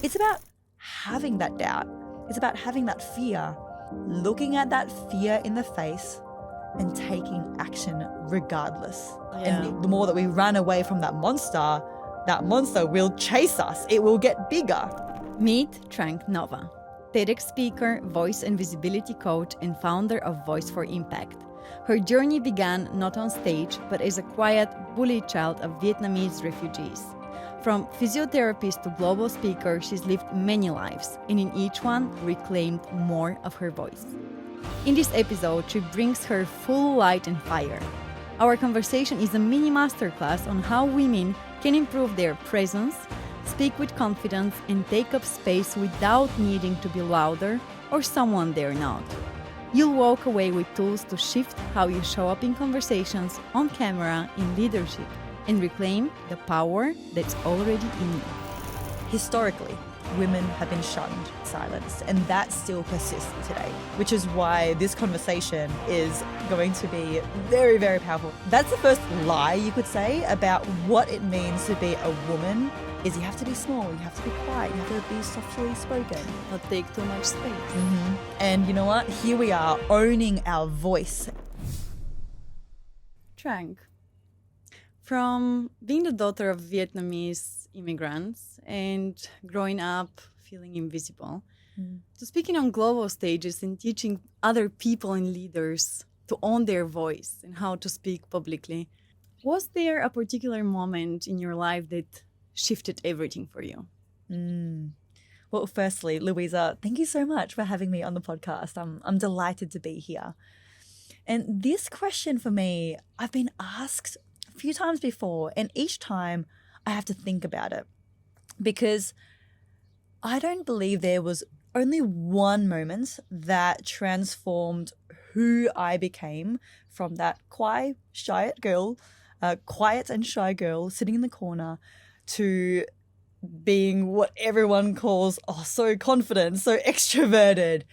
It's about having that doubt. It's about having that fear, looking at that fear in the face and taking action regardless. Yeah. And the more that we run away from that monster will chase us. It will get bigger. Meet Trang Nova, TEDx speaker, voice and visibility coach, and founder of Voice for Impact. Her journey began not on stage, but as a quiet, bullied child of Vietnamese refugees. From physiotherapist to global speaker, she's lived many lives, and in each one reclaimed more of her voice. In this episode, she brings her full light and fire. Our conversation is a mini masterclass on how women can improve their presence, speak with confidence, and take up space without needing to be louder or someone they're not. You'll walk away with tools to shift how you show up in conversations, on camera, in leadership, and reclaim the power that's already in you. Historically, women have been shunned, silenced, and that still persists today, which is why this conversation is going to be very, very powerful. That's the first lie you could say about what it means to be a woman, is you have to be small, you have to be quiet, you have to be softly spoken. Not take too much space. And you know what? Here we are, owning our voice. Trang, from being the daughter of Vietnamese immigrants and growing up feeling invisible, to speaking on global stages and teaching other people and leaders to own their voice and how to speak publicly, was there a particular moment in your life that shifted everything for you? Well, firstly, Louisa, thank you so much for having me on the podcast. I'm delighted to be here. And this question for me, I've been asked a few times before, and each time I have to think about it, because I don't believe there was only one moment that transformed who I became from that quiet and shy girl sitting in the corner to being what everyone calls so confident, so extroverted.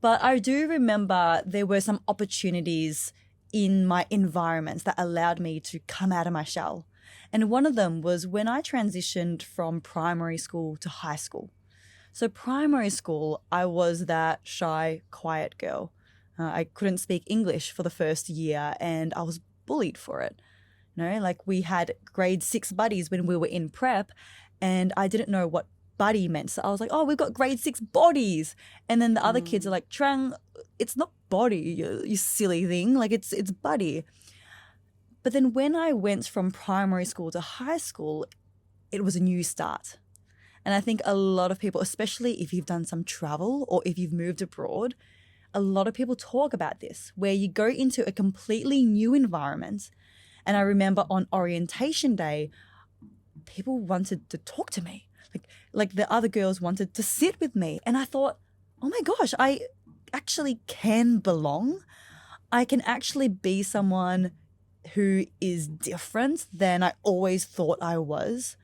But I do remember there were some opportunities in my environments that allowed me to come out of my shell. And one of them was when I transitioned from primary school to high school. So primary school, I was that shy, quiet girl. I couldn't speak English for the first year and I was bullied for it. You know, like we had grade 6 buddies when we were in prep and I didn't know what buddy meant. So I was like, oh, we've got grade 6 bodies. And then the other kids are like, Trang, it's not body, you silly thing. Like it's buddy. But then when I went from primary school to high school, it was a new start. And I think a lot of people, especially if you've done some travel or if you've moved abroad, a lot of people talk about this, where you go into a completely new environment. And I remember on orientation day, people wanted to talk to me. Like the other girls wanted to sit with me. And I thought, oh my gosh, I actually can belong. I can actually be someone who is different than I always thought I was.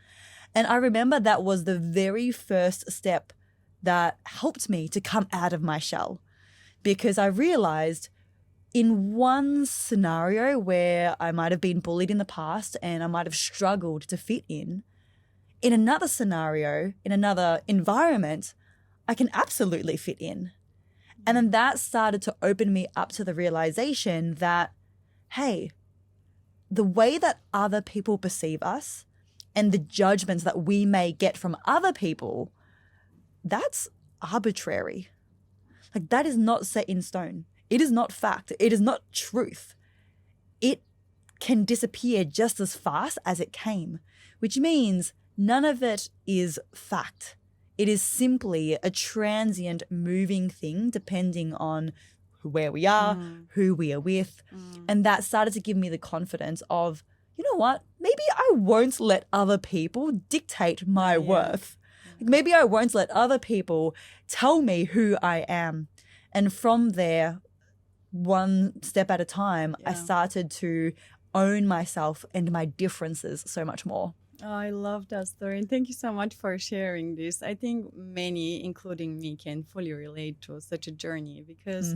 And I remember that was the very first step that helped me to come out of my shell, because I realized in one scenario where I might have been bullied in the past and I might have struggled to fit in another scenario, in another environment, I can absolutely fit in. And then that started to open me up to the realization that, hey, the way that other people perceive us and the judgments that we may get from other people, that's arbitrary. Like that is not set in stone. It is not fact. It is not truth. It can disappear just as fast as it came, which means none of it is fact. It is simply a transient moving thing depending on where we are, who we are with. And that started to give me the confidence of, you know what, maybe I won't let other people dictate my worth. Maybe I won't let other people tell me who I am. And from there, one step at a time, I started to own myself and my differences so much more. Oh, I love that story. And thank you so much for sharing this. I think many, including me, can fully relate to such a journey because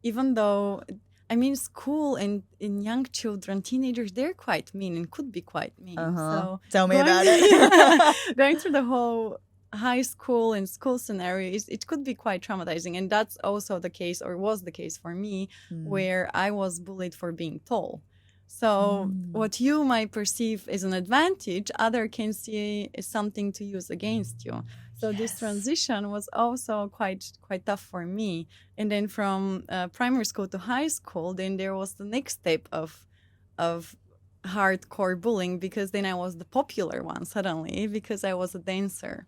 even though, I mean, school and young children, teenagers, they're quite mean and could be quite mean. So tell me about it. going through the whole high school and school scenarios, it could be quite traumatizing. And that's also the case, or was the case for me, where I was bullied for being tall. So what you might perceive as an advantage, other can see as something to use against you. So this transition was also quite tough for me. And then from primary school to high school, then there was the next step of hardcore bullying, because then I was the popular one suddenly because I was a dancer.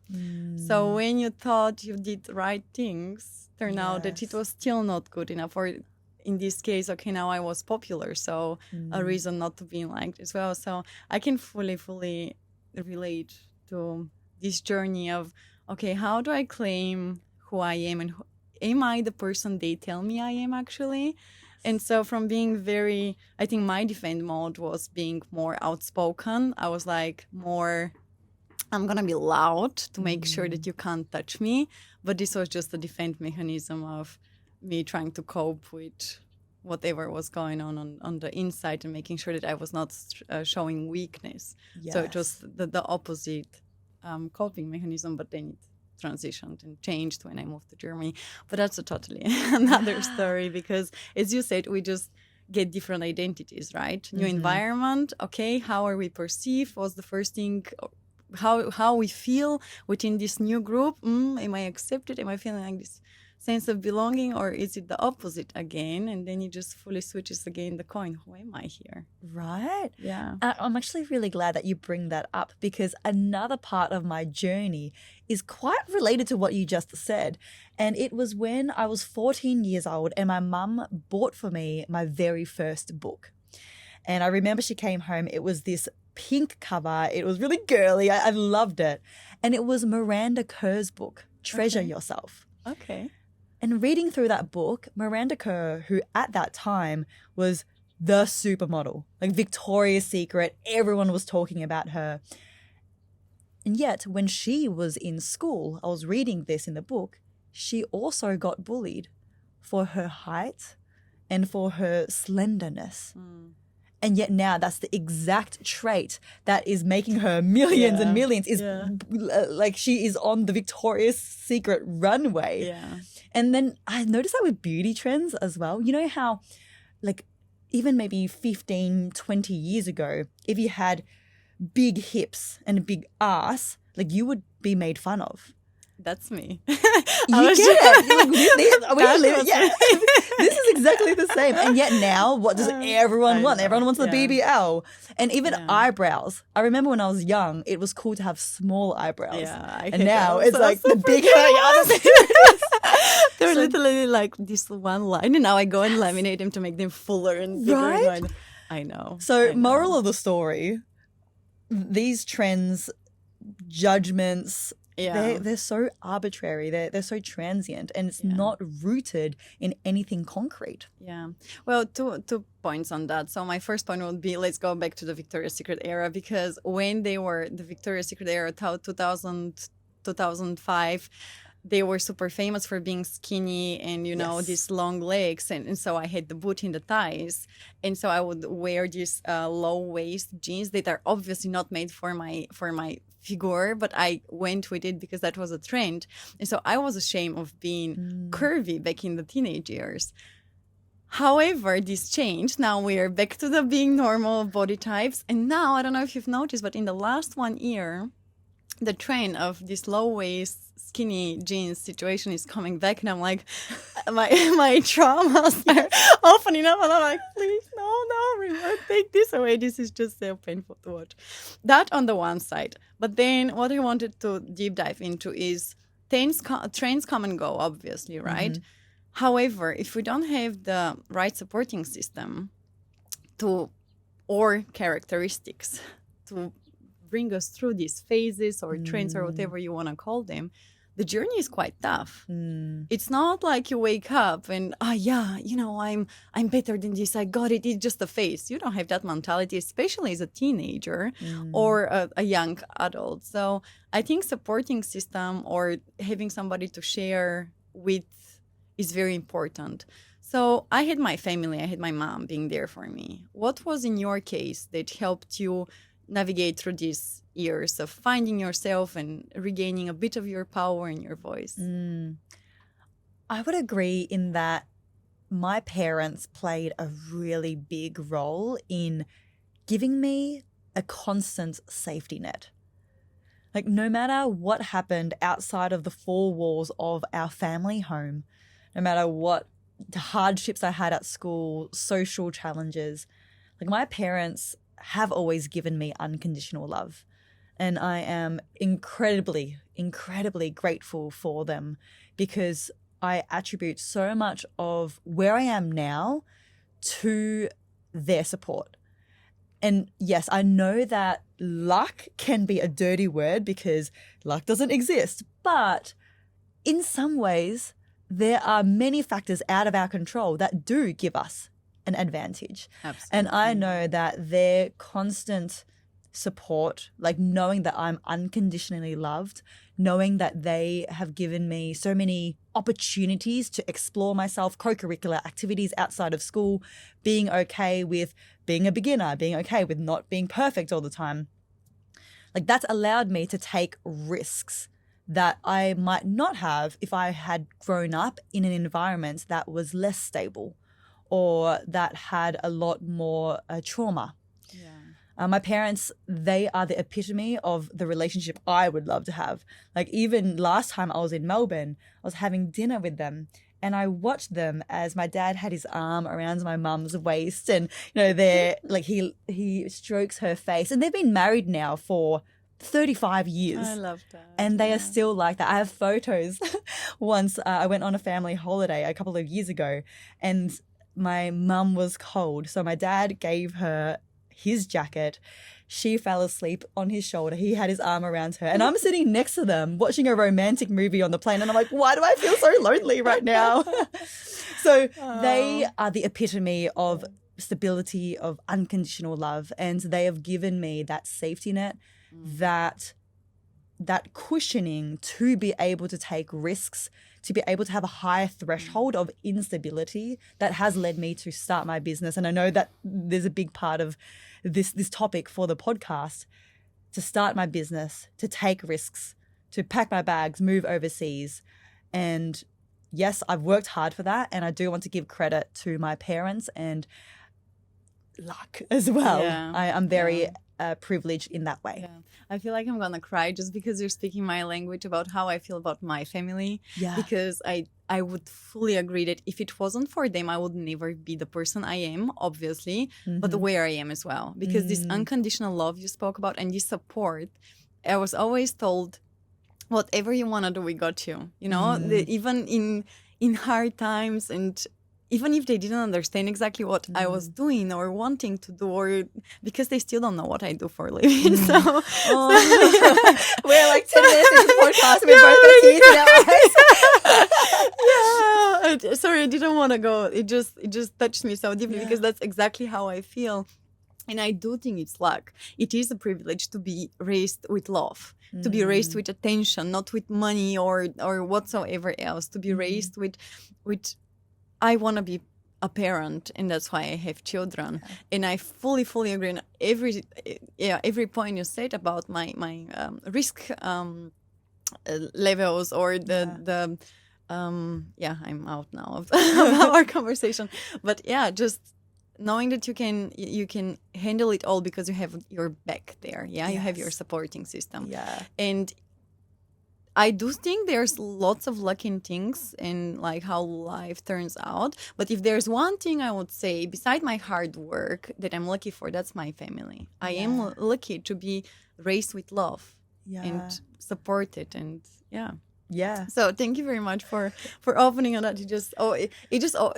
So when you thought you did the right things, turned out that it was still not good enough. Or in this case, okay, now I was popular, so a reason not to be liked as well. So I can fully relate to this journey of, okay, how do I claim who I am, and am I the person they tell me I am actually? And so from being very, I think my defend mode was being more outspoken. I was like more, I'm going to be loud to make sure that you can't touch me. But this was just a defense mechanism of me trying to cope with whatever was going on the inside, and making sure that I was not showing weakness. Yes. So it was the opposite coping mechanism, but then it transitioned and changed when I moved to Germany. But that's a totally another story, because as you said, we just get different identities, right? New environment, okay, how are we perceived was the first thing. How we feel within this new group. Am I accepted? Am I feeling like this sense of belonging, or is it the opposite again? And then you just fully switches again the coin. Who am I here? Right. Yeah. I'm actually really glad that you bring that up, because another part of my journey is quite related to what you just said. And it was when I was 14 years old and my mum bought for me my very first book. And I remember she came home, it was this pink cover. It was really girly. I loved it. And it was Miranda Kerr's book, Treasure Yourself. Okay. And reading through that book, Miranda Kerr, who at that time was the supermodel, like Victoria's Secret, everyone was talking about her. And yet when she was in school, I was reading this in the book, she also got bullied for her height and for her slenderness. And yet now that's the exact trait that is making her millions and millions. Like she is on the Victoria's Secret runway. Yeah. And then I noticed that with beauty trends as well. You know how like even maybe 15, 20 years ago, if you had big hips and a big ass, like you would be made fun of. That's me. You get it. This is exactly the same. And yet now, what does everyone want? Everyone wants the BBL. And even eyebrows. I remember when I was young, it was cool to have small eyebrows. Yeah, and now it's like the big They're literally like this one line, and now I go and laminate them to make them fuller and bigger. Right? I know. So moral of the story, these trends, judgments, they're so arbitrary. They're so transient, and it's not rooted in anything concrete. Yeah. Well, two points on that. So my first point would be, let's go back to the Victoria's Secret era, because when they were the Victoria's Secret era, 2000, 2005, they were super famous for being skinny and, you know, these long legs. And so I had the boot in the thighs. And so I would wear these low waist jeans that are obviously not made for my figure, but I went with it because that was a trend. And so I was ashamed of being curvy back in the teenage years. However, this changed. Now we are back to the being normal body types. And now, I don't know if you've noticed, but in the last 1 year, the trend of this low waist skinny jeans situation is coming back, and I'm like, my traumas are opening up, and I'm like, please, no, take this away. This is just so painful to watch. That on the one side. But then what I wanted to deep dive into is trends come and go, obviously, right? However, if we don't have the right supporting system or characteristics to bring us through these phases or trends or whatever you want to call them, the journey is quite tough. It's not like you wake up and I'm better than this, I got it, it's just a phase. You don't have that mentality, especially as a teenager or a young adult. So I think supporting system or having somebody to share with is very important. So I had my family, I had my mom being there for me. What was in your case that helped you navigate through these years of finding yourself and regaining a bit of your power in your voice? I would agree in that my parents played a really big role in giving me a constant safety net. Like, no matter what happened outside of the four walls of our family home, no matter what hardships I had at school, social challenges, like, my parents have always given me unconditional love. And I am incredibly, incredibly grateful for them, because I attribute so much of where I am now to their support. And yes, I know that luck can be a dirty word because luck doesn't exist. But in some ways, there are many factors out of our control that do give us an advantage. Absolutely. And I know that their constant support, like knowing that I'm unconditionally loved, knowing that they have given me so many opportunities to explore myself, co-curricular activities outside of school, being okay with being a beginner, being okay with not being perfect all the time. Like, that's allowed me to take risks that I might not have if I had grown up in an environment that was less stable or that had a lot more trauma. My parents, they are the epitome of the relationship I would love to have. Like, even last time I was in Melbourne, I was having dinner with them and I watched them as my dad had his arm around my mum's waist and, you know, they're like, he strokes her face, and they've been married now for 35 years. I love that. And they are still like that. I have photos. Once I went on a family holiday a couple of years ago and my mum was cold. So my dad gave her his jacket. She fell asleep on his shoulder. He had his arm around her. And I'm sitting next to them watching a romantic movie on the plane. And I'm like, why do I feel so lonely right now? So they are the epitome of stability, of unconditional love. And they have given me that safety net, that cushioning to be able to take risks, to be able to have a higher threshold of instability that has led me to start my business. And I know that there's a big part of this topic for the podcast, to start my business, to take risks, to pack my bags, move overseas. And yes, I've worked hard for that. And I do want to give credit to my parents and luck as well. Yeah. I'm very privileged in that way. Yeah. I feel like I'm gonna cry just because you're speaking my language about how I feel about my family. Yeah. Because I would fully agree that if it wasn't for them, I would never be the person I am, obviously, but where I am as well. Because this unconditional love you spoke about and this support, I was always told, whatever you want to do, we got you. You know, even in hard times, and even if they didn't understand exactly what I was doing or wanting to do, or because they still don't know what I do for a living. So we're like 10 minutes into the podcast and we both got tears in our eyes. Sorry, I didn't want to go. It just touched me so deeply because that's exactly how I feel. And I do think it's luck. It is a privilege to be raised with love, to be raised with attention, not with money or whatsoever else, to be raised with I want to be a parent, and that's why I have children. And I fully agree on every point you said about my risk levels or the I'm out now of our conversation. But yeah, just knowing that you can handle it all because you have your back there. Yeah, you have your supporting system. Yeah. And I do think there's lots of luck in things and like how life turns out. But if there's one thing I would say, beside my hard work, that I'm lucky for, that's my family. I am lucky to be raised with love and supported, and Yeah. So thank you very much for opening on that.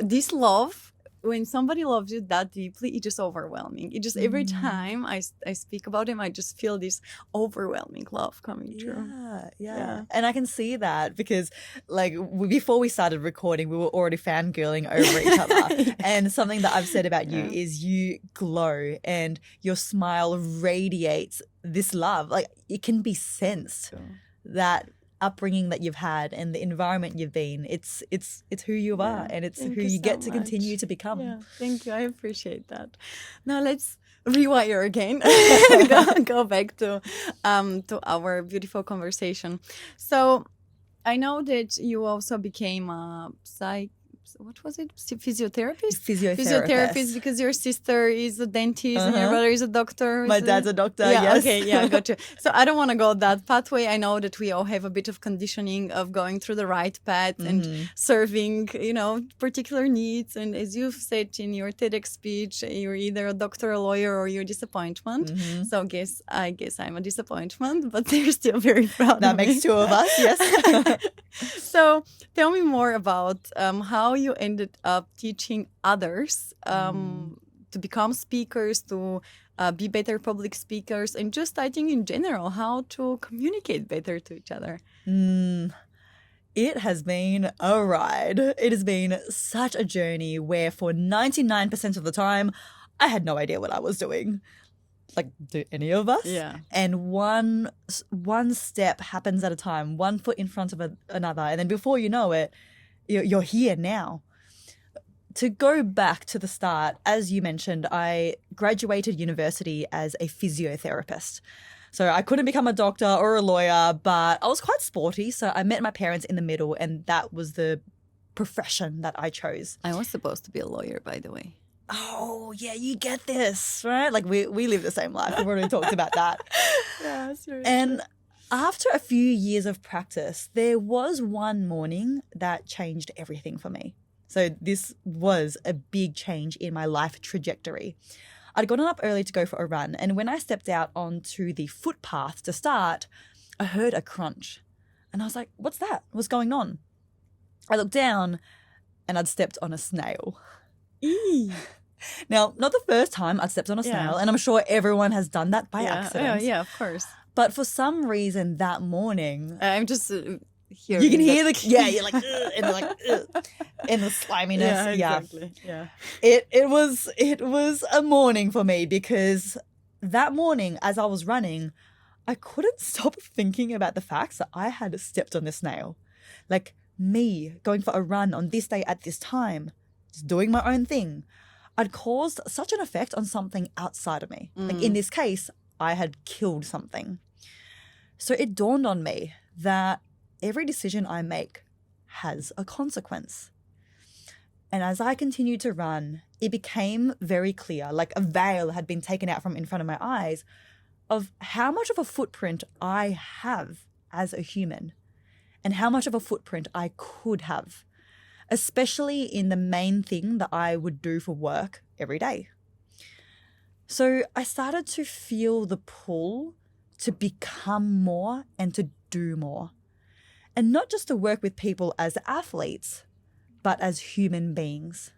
This love, when somebody loves you that deeply, it's just overwhelming. It just every time I speak about him, I just feel this overwhelming love coming through. Yeah. And I can see that because like before we started recording, we were already fangirling over each other. And something that I've said about you is you glow and your smile radiates this love. Like, it can be sensed that upbringing that you've had and the environment you've been. It's who you are, and it's who you get to continue to become. Yeah, thank you. I appreciate that. Now let's rewire again. go back to our beautiful conversation. So I know that you also became a what was it? Physiotherapist? Physiotherapist, because your sister is a dentist and your brother is a doctor. My dad's a doctor, yeah, yes. Okay, yeah, gotcha. So I don't want to go that pathway. I know that we all have a bit of conditioning of going through the right path and serving, particular needs. And as you've said in your TEDx speech, you're either a doctor, a lawyer, or you're a disappointment. So I guess I'm a disappointment, but they're still very proud That of me. makes two of us, yes. So tell me more about how you ended up teaching others to become speakers, to be better public speakers, and just I think in general how to communicate better to each other. It has been a ride. It has been such a journey where for 99% of the time, I had no idea what I was doing. Like, do any of us? Yeah. And one step happens at a time, one foot in front of another. And then before you know it, you're here now. To go back to the start, as you mentioned, I graduated university as a physiotherapist. So I couldn't become a doctor or a lawyer, but I was quite sporty. So I met my parents in the middle, and that was the profession that I chose. I was supposed to be a lawyer, by the way. Oh, yeah, you get this, right? Like we live the same life. We've already talked about that. Yeah, sure. And after a few years of practice, there was one morning that changed everything for me. So this was a big change in my life trajectory. I'd gotten up early to go for a run, and when I stepped out onto the footpath to start, I heard a crunch. And I was like, what's that? What's going on? I looked down and I'd stepped on a snail. Eee. Now, not the first time I'd stepped on a snail, and I'm sure everyone has done that by accident. Yeah, of course. But for some reason that morning, I'm just hearing. You can hear you're like, and and the sliminess. Yeah, exactly. Yeah. It was a morning for me, because that morning as I was running, I couldn't stop thinking about the facts that I had stepped on the snail. Like, me going for a run on this day at this time, just doing my own thing, I'd caused such an effect on something outside of me. Like in this case, I had killed something. So it dawned on me that every decision I make has a consequence. And as I continued to run, it became very clear, like a veil had been taken out from in front of my eyes, of how much of a footprint I have as a human and how much of a footprint I could have, especially in the main thing that I would do for work every day. So I started to feel the pull to become more and to do more. And not just to work with people as athletes, but as human beings.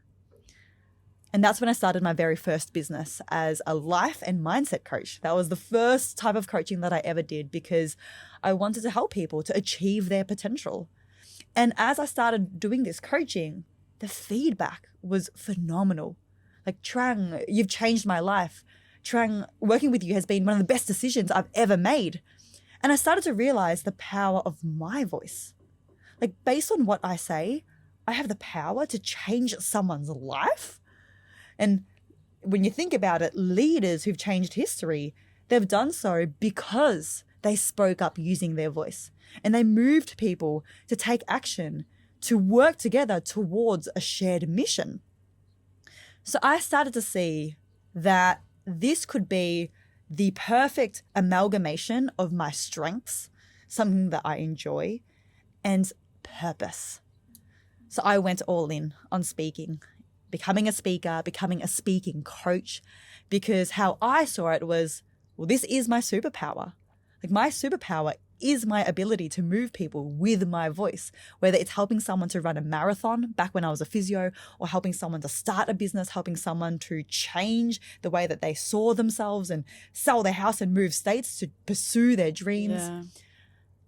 And that's when I started my very first business as a life and mindset coach. That was the first type of coaching that I ever did, because I wanted to help people to achieve their potential. And as I started doing this coaching, the feedback was phenomenal. Like, Trang, you've changed my life. Trang, working with you has been one of the best decisions I've ever made. And I started to realize the power of my voice. Like, based on what I say, I have the power to change someone's life. And when you think about it, leaders who've changed history, they've done so because they spoke up using their voice. And they moved people to take action, to work together towards a shared mission. So I started to see that this could be the perfect amalgamation of my strengths, something that I enjoy, and purpose. So I went all in on speaking, becoming a speaker, becoming a speaking coach, because how I saw it was, well, this is my superpower. Like, my superpower is my ability to move people with my voice, whether it's helping someone to run a marathon back when I was a physio, or helping someone to start a business, helping someone to change the way that they saw themselves and sell their house and move states to pursue their dreams. Yeah.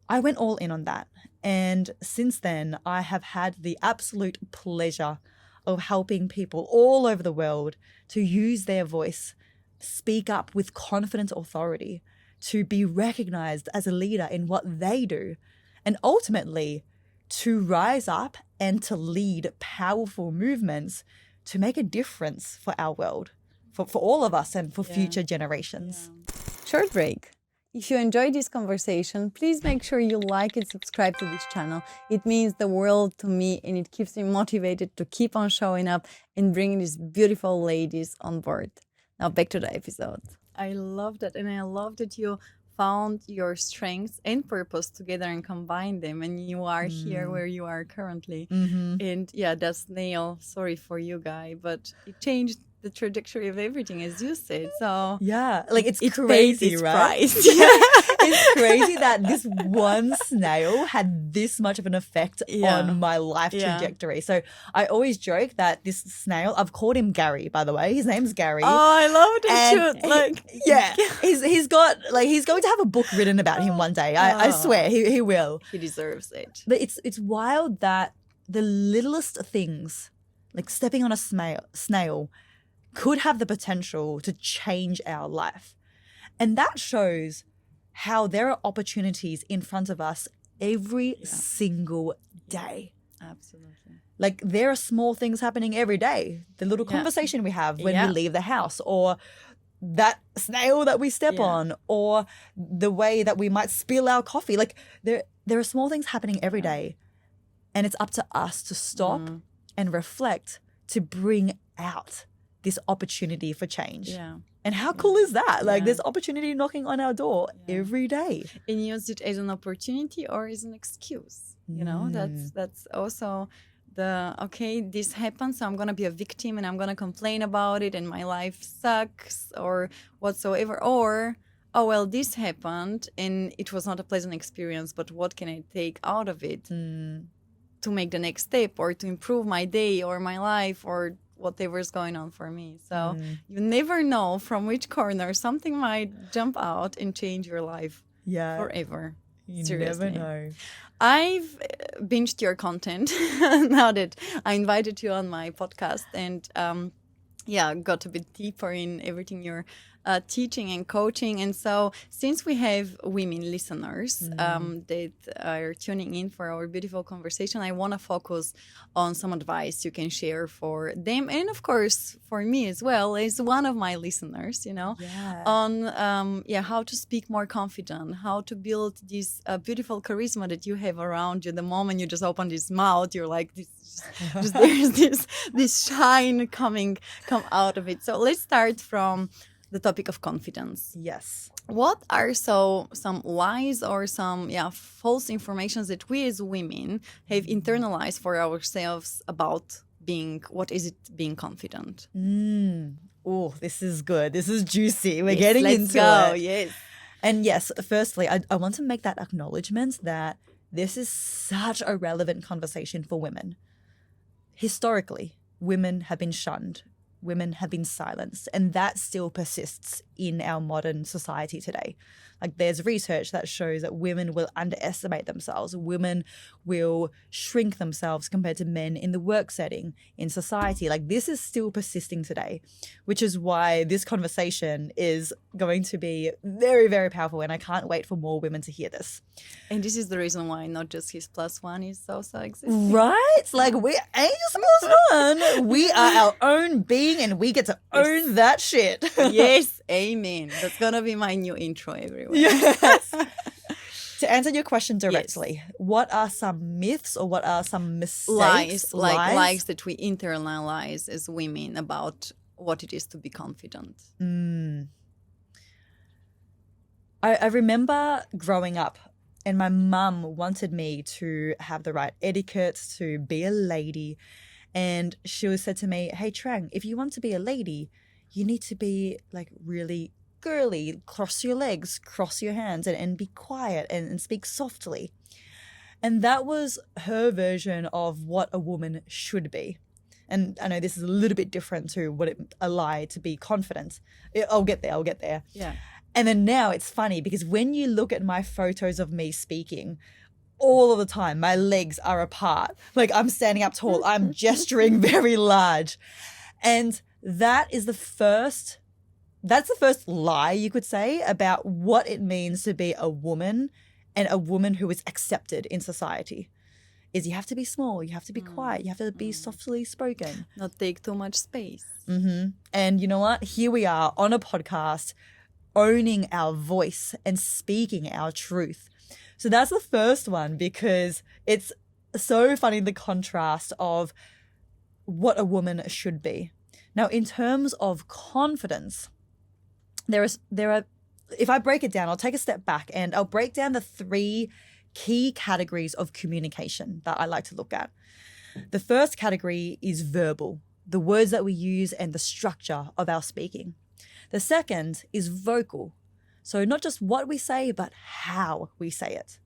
I went all in on that. And since then, I have had the absolute pleasure of helping people all over the world to use their voice, speak up with confident authority, to be recognized as a leader in what they do, and ultimately to rise up and to lead powerful movements to make a difference for our world, for all of us and for future generations. Short break. If you enjoyed this conversation, please make sure you like and subscribe to this channel. It means the world to me, and it keeps me motivated to keep on showing up and bringing these beautiful ladies on board. Now back to the episode. I love that, and I love that you found your strengths and purpose together and combined them, and you are here where you are currently. And yeah, that snail, sorry for you, guy, but it changed the trajectory of everything, as you said. So yeah, like it's it crazy, pays its right? price. It's crazy that this one snail had this much of an effect on my life trajectory. So I always joke that this snail, I've called him Gary, by the way. His name's Gary. Oh, I love it too. Like, he's going to have a book written about him one day. I swear he will. He deserves it. But it's wild that the littlest things, like stepping on a snail, could have the potential to change our life. And that shows how there are opportunities in front of us every single day. Absolutely. Like there are small things happening every day. The little conversation we have when we leave the house, or that snail that we step on, or the way that we might spill our coffee. Like there are small things happening every day. And it's up to us to stop and reflect to bring out this opportunity for change. Yeah. And how cool is that? Like there's opportunity knocking on our door every day. And use it as an opportunity or as an excuse. You know, that's also this happened, so I'm going to be a victim and I'm going to complain about it and my life sucks or whatsoever. Or, oh, well, this happened and it was not a pleasant experience, but what can I take out of it to make the next step or to improve my day or my life or whatever's going on for me. So you never know from which corner something might jump out and change your life forever. You Seriously. never know. I've binged your content now that I invited you on my podcast and got a bit deeper in everything you're teaching and coaching. And so since we have women listeners that are tuning in for our beautiful conversation, I want to focus on some advice you can share for them. And of course, for me as well, as one of my listeners, you know, on how to speak more confident, how to build this beautiful charisma that you have around you. The moment you just open this mouth, you're like, there's this shine come out of it. So let's start from the topic of confidence. Yes. What are some lies or some false informations that we as women have internalized for ourselves about being confident? Oh, this is good. This is juicy. We're getting into it. Yes. And yes, firstly, I want to make that acknowledgement that this is such a relevant conversation for women. Historically, women have been shunned. Women have been silenced, and that still persists in our modern society today. Like there's research that shows that women will underestimate themselves. Women will shrink themselves compared to men in the work setting, in society. Like this is still persisting today, which is why this conversation is going to be very, very powerful. And I can't wait for more women to hear this. And this is the reason why not just his plus one is also existing. Right? Like we ain't just plus one. We are our own being and we get to own that shit. Yes. Amen. That's going to be my new intro everywhere. Yes. To answer your question directly, what are some myths or what are some mistakes? Lies that we internalize as women about what it is to be confident. I remember growing up and my mum wanted me to have the right etiquette, to be a lady. And she said to me, hey, Trang, if you want to be a lady, you need to be like really girly, cross your legs, cross your hands and be quiet and speak softly. And that was her version of what a woman should be. And I know this is a little bit different to what a lie to be confident. I'll get there. Yeah. And then now it's funny because when you look at my photos of me speaking, all of the time, my legs are apart. Like I'm standing up tall. I'm gesturing very large. And that's the first lie you could say about what it means to be a woman and a woman who is accepted in society is you have to be small, you have to be quiet, you have to be softly spoken. Not take too much space. And you know what? Here we are on a podcast owning our voice and speaking our truth. So that's the first one, because it's so funny, the contrast of what a woman should be. Now, in terms of confidence, there are, if I break it down, I'll take a step back and I'll break down the 3 key categories of communication that I like to look at. The first category is verbal, the words that we use and the structure of our speaking. The second is vocal, so not just what we say, but how we say it.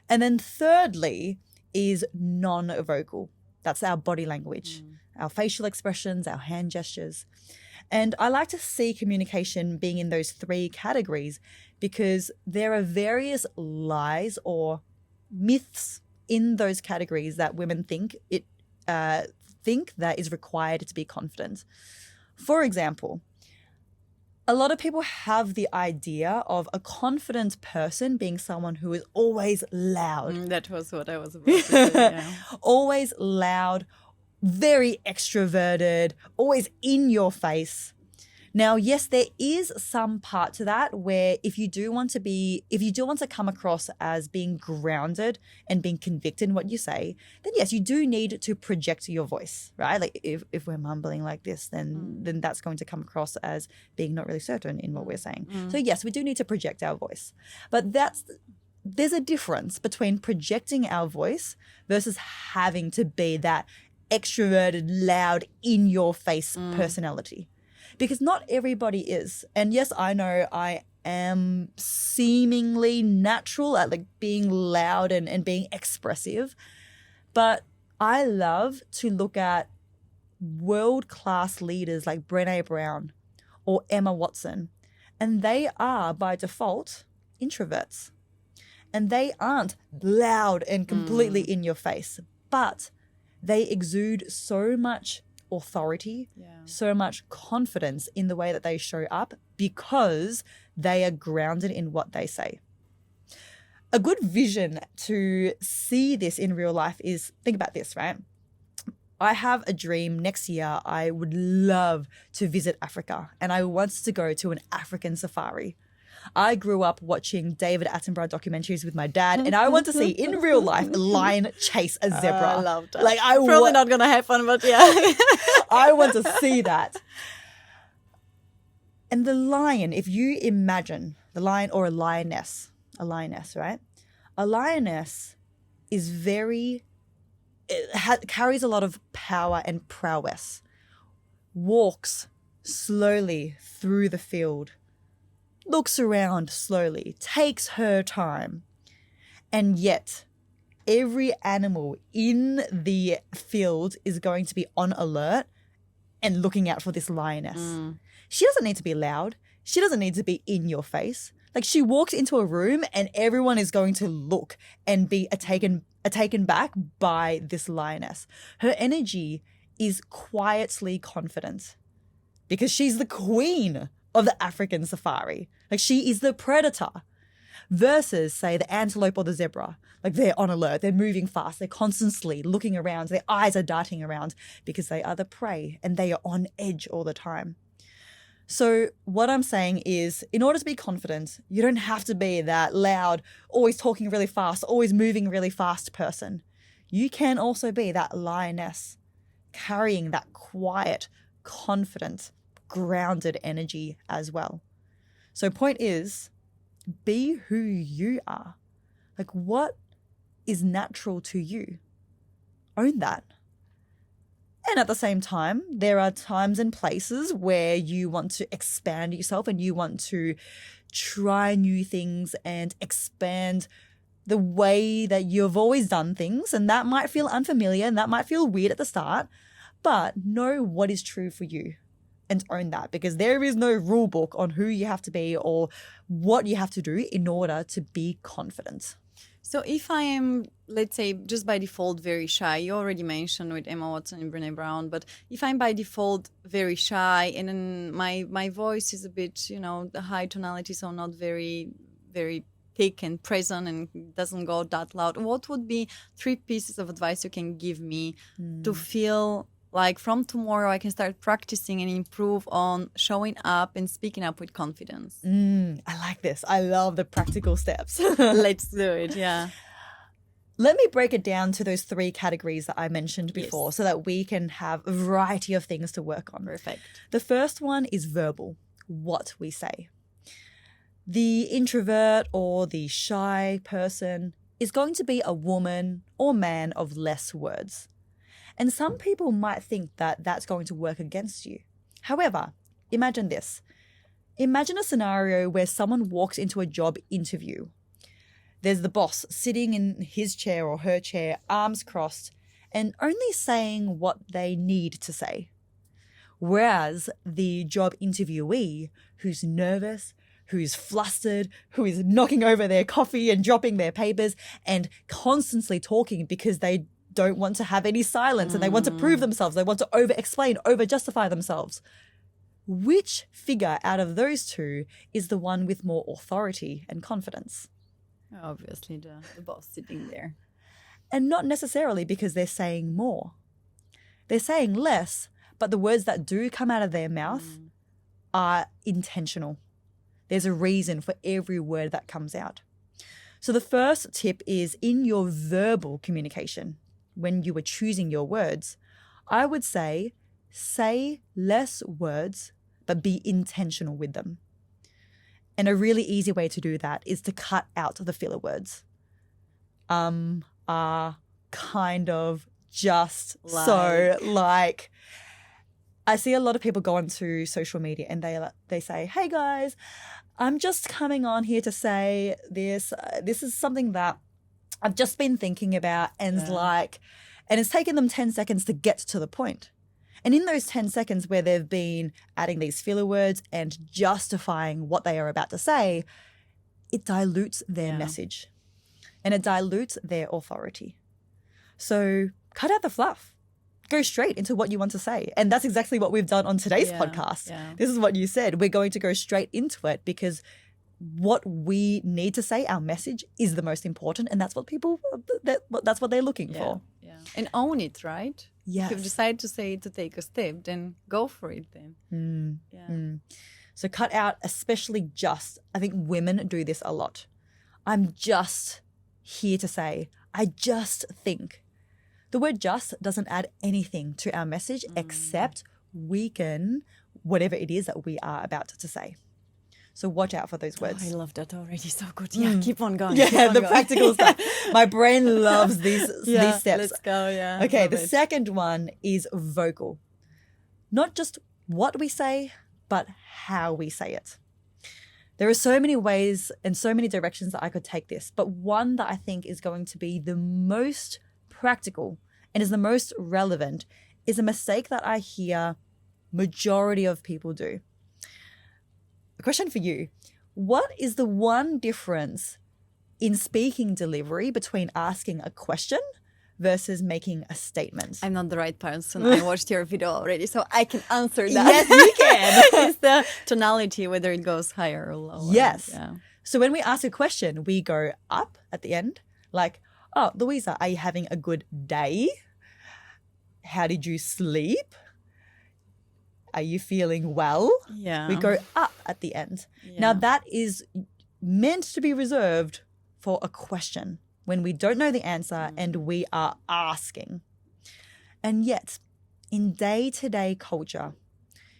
And then thirdly is non-vocal. That's our body language, our facial expressions, our hand gestures. And I like to see communication being in those 3 categories because there are various lies or myths in those categories that women think that is required to be confident. For example, a lot of people have the idea of a confident person being someone who is always loud. That was what I was about to say, yeah. Always loud, very extroverted, always in your face. Now, yes, there is some part to that where if you do want to come across as being grounded and being convicted in what you say, then yes, you do need to project your voice, right? Like if we're mumbling like this, then that's going to come across as being not really certain in what we're saying. So yes, we do need to project our voice. But there's a difference between projecting our voice versus having to be that extroverted, loud, in your face personality. Because not everybody is. And yes, I know I am seemingly natural at like being loud and being expressive. But I love to look at world-class leaders like Brené Brown or Emma Watson. And they are, by default, introverts. And they aren't loud and completely in your face. But they exude so much authority, so much confidence in the way that they show up because they are grounded in what they say. A good vision to see this in real life is, think about this, right? I have a dream next year. I would love to visit Africa and I want to go to an African safari. I grew up watching David Attenborough documentaries with my dad, and I want to see in real life a lion chase a zebra. I love that. Like Probably not gonna happen, but yeah. I want to see that. And the lion, if you imagine the lion or a lioness, right? A lioness is carries a lot of power and prowess, walks slowly through the field, looks around slowly, takes her time. And yet, every animal in the field is going to be on alert and looking out for this lioness. She doesn't need to be loud. She doesn't need to be in your face. Like, she walks into a room and everyone is going to look and be taken back by this lioness. Her energy is quietly confident because she's the queen of the African safari. Like, she is the predator versus, say, the antelope or the zebra. Like, they're on alert, they're moving fast, they're constantly looking around, their eyes are darting around because they are the prey and they are on edge all the time. So what I'm saying is, in order to be confident, you don't have to be that loud, always talking really fast, always moving really fast person. You can also be that lioness, carrying that quiet, confident, grounded energy as well. So point is, be who you are. Like, what is natural to you? Own that. And at the same time, there are times and places where you want to expand yourself and you want to try new things and expand the way that you've always done things. And that might feel unfamiliar and that might feel weird at the start, but know what is true for you and own that, because there is no rule book on who you have to be or what you have to do in order to be confident. So if I am, let's say, just by default very shy, you already mentioned with Emma Watson and Brené Brown, but if I'm by default very shy and then my voice is a bit, the high tonality, so not very, very thick and present and doesn't go that loud, what would be 3 pieces of advice you can give me to feel like from tomorrow I can start practicing and improve on showing up and speaking up with confidence? I like this. I love the practical steps. Let's do it. Yeah. Let me break it down to those 3 categories that I mentioned before so that we can have a variety of things to work on. Perfect. The first one is verbal, what we say. The introvert or the shy person is going to be a woman or man of less words. And some people might think that that's going to work against you. However, imagine this. Imagine a scenario where someone walks into a job interview. There's the boss sitting in his chair or her chair, arms crossed, and only saying what they need to say. Whereas the job interviewee, who's nervous, who's flustered, who is knocking over their coffee and dropping their papers and constantly talking because they don't want to have any silence and they want to prove themselves. They want to over-explain, over-justify themselves. Which figure out of those 2 is the one with more authority and confidence? Obviously, the boss sitting there. And not necessarily because they're saying more. They're saying less, but the words that do come out of their mouth are intentional. There's a reason for every word that comes out. So the first tip is in your verbal communication, when you are choosing your words, I would say less words, but be intentional with them. And a really easy way to do that is to cut out the filler words. Kind of, just, so, like. I see a lot of people go onto social media and they say, hey guys, I'm just coming on here to say this. This is something that I've just been thinking about and it's taken them 10 seconds to get to the point. And in those 10 seconds where they've been adding these filler words and justifying what they are about to say, it dilutes their message and it dilutes their authority. So cut out the fluff. Go straight into what you want to say. And that's exactly what we've done on today's podcast. Yeah. This is what you said. We're going to go straight into it because what we need to say, our message, is the most important. And that's what that's what they're looking for. Yeah. And own it, right? Yes. If you decide to say it, to take a step, then go for it then. So cut out, especially just. I think women do this a lot. I'm just here to say, I just think. The word just doesn't add anything to our message except weaken whatever it is that we are about to say. So watch out for those words. I love that already. So good. Yeah, keep on going. Yeah, the practical stuff. My brain loves these steps. Let's go, yeah. Okay, the second one is vocal. Not just what we say, but how we say it. There are so many ways and so many directions that I could take this, but one that I think is going to be the most practical and is the most relevant is a mistake that I hear majority of people do. A question for you. What is the one difference in speaking delivery between asking a question versus making a statement? I'm not the right person. I watched your video already, so I can answer that. Yes, you can. It's the tonality, whether it goes higher or lower. Yes. Yeah. So when we ask a question, we go up at the end, like, oh, Louisa, are you having a good day? How did you sleep? Are you feeling well? Yeah. We go up at the end. Yeah. Now that is meant to be reserved for a question when we don't know the answer and we are asking. And yet, in day-to-day culture,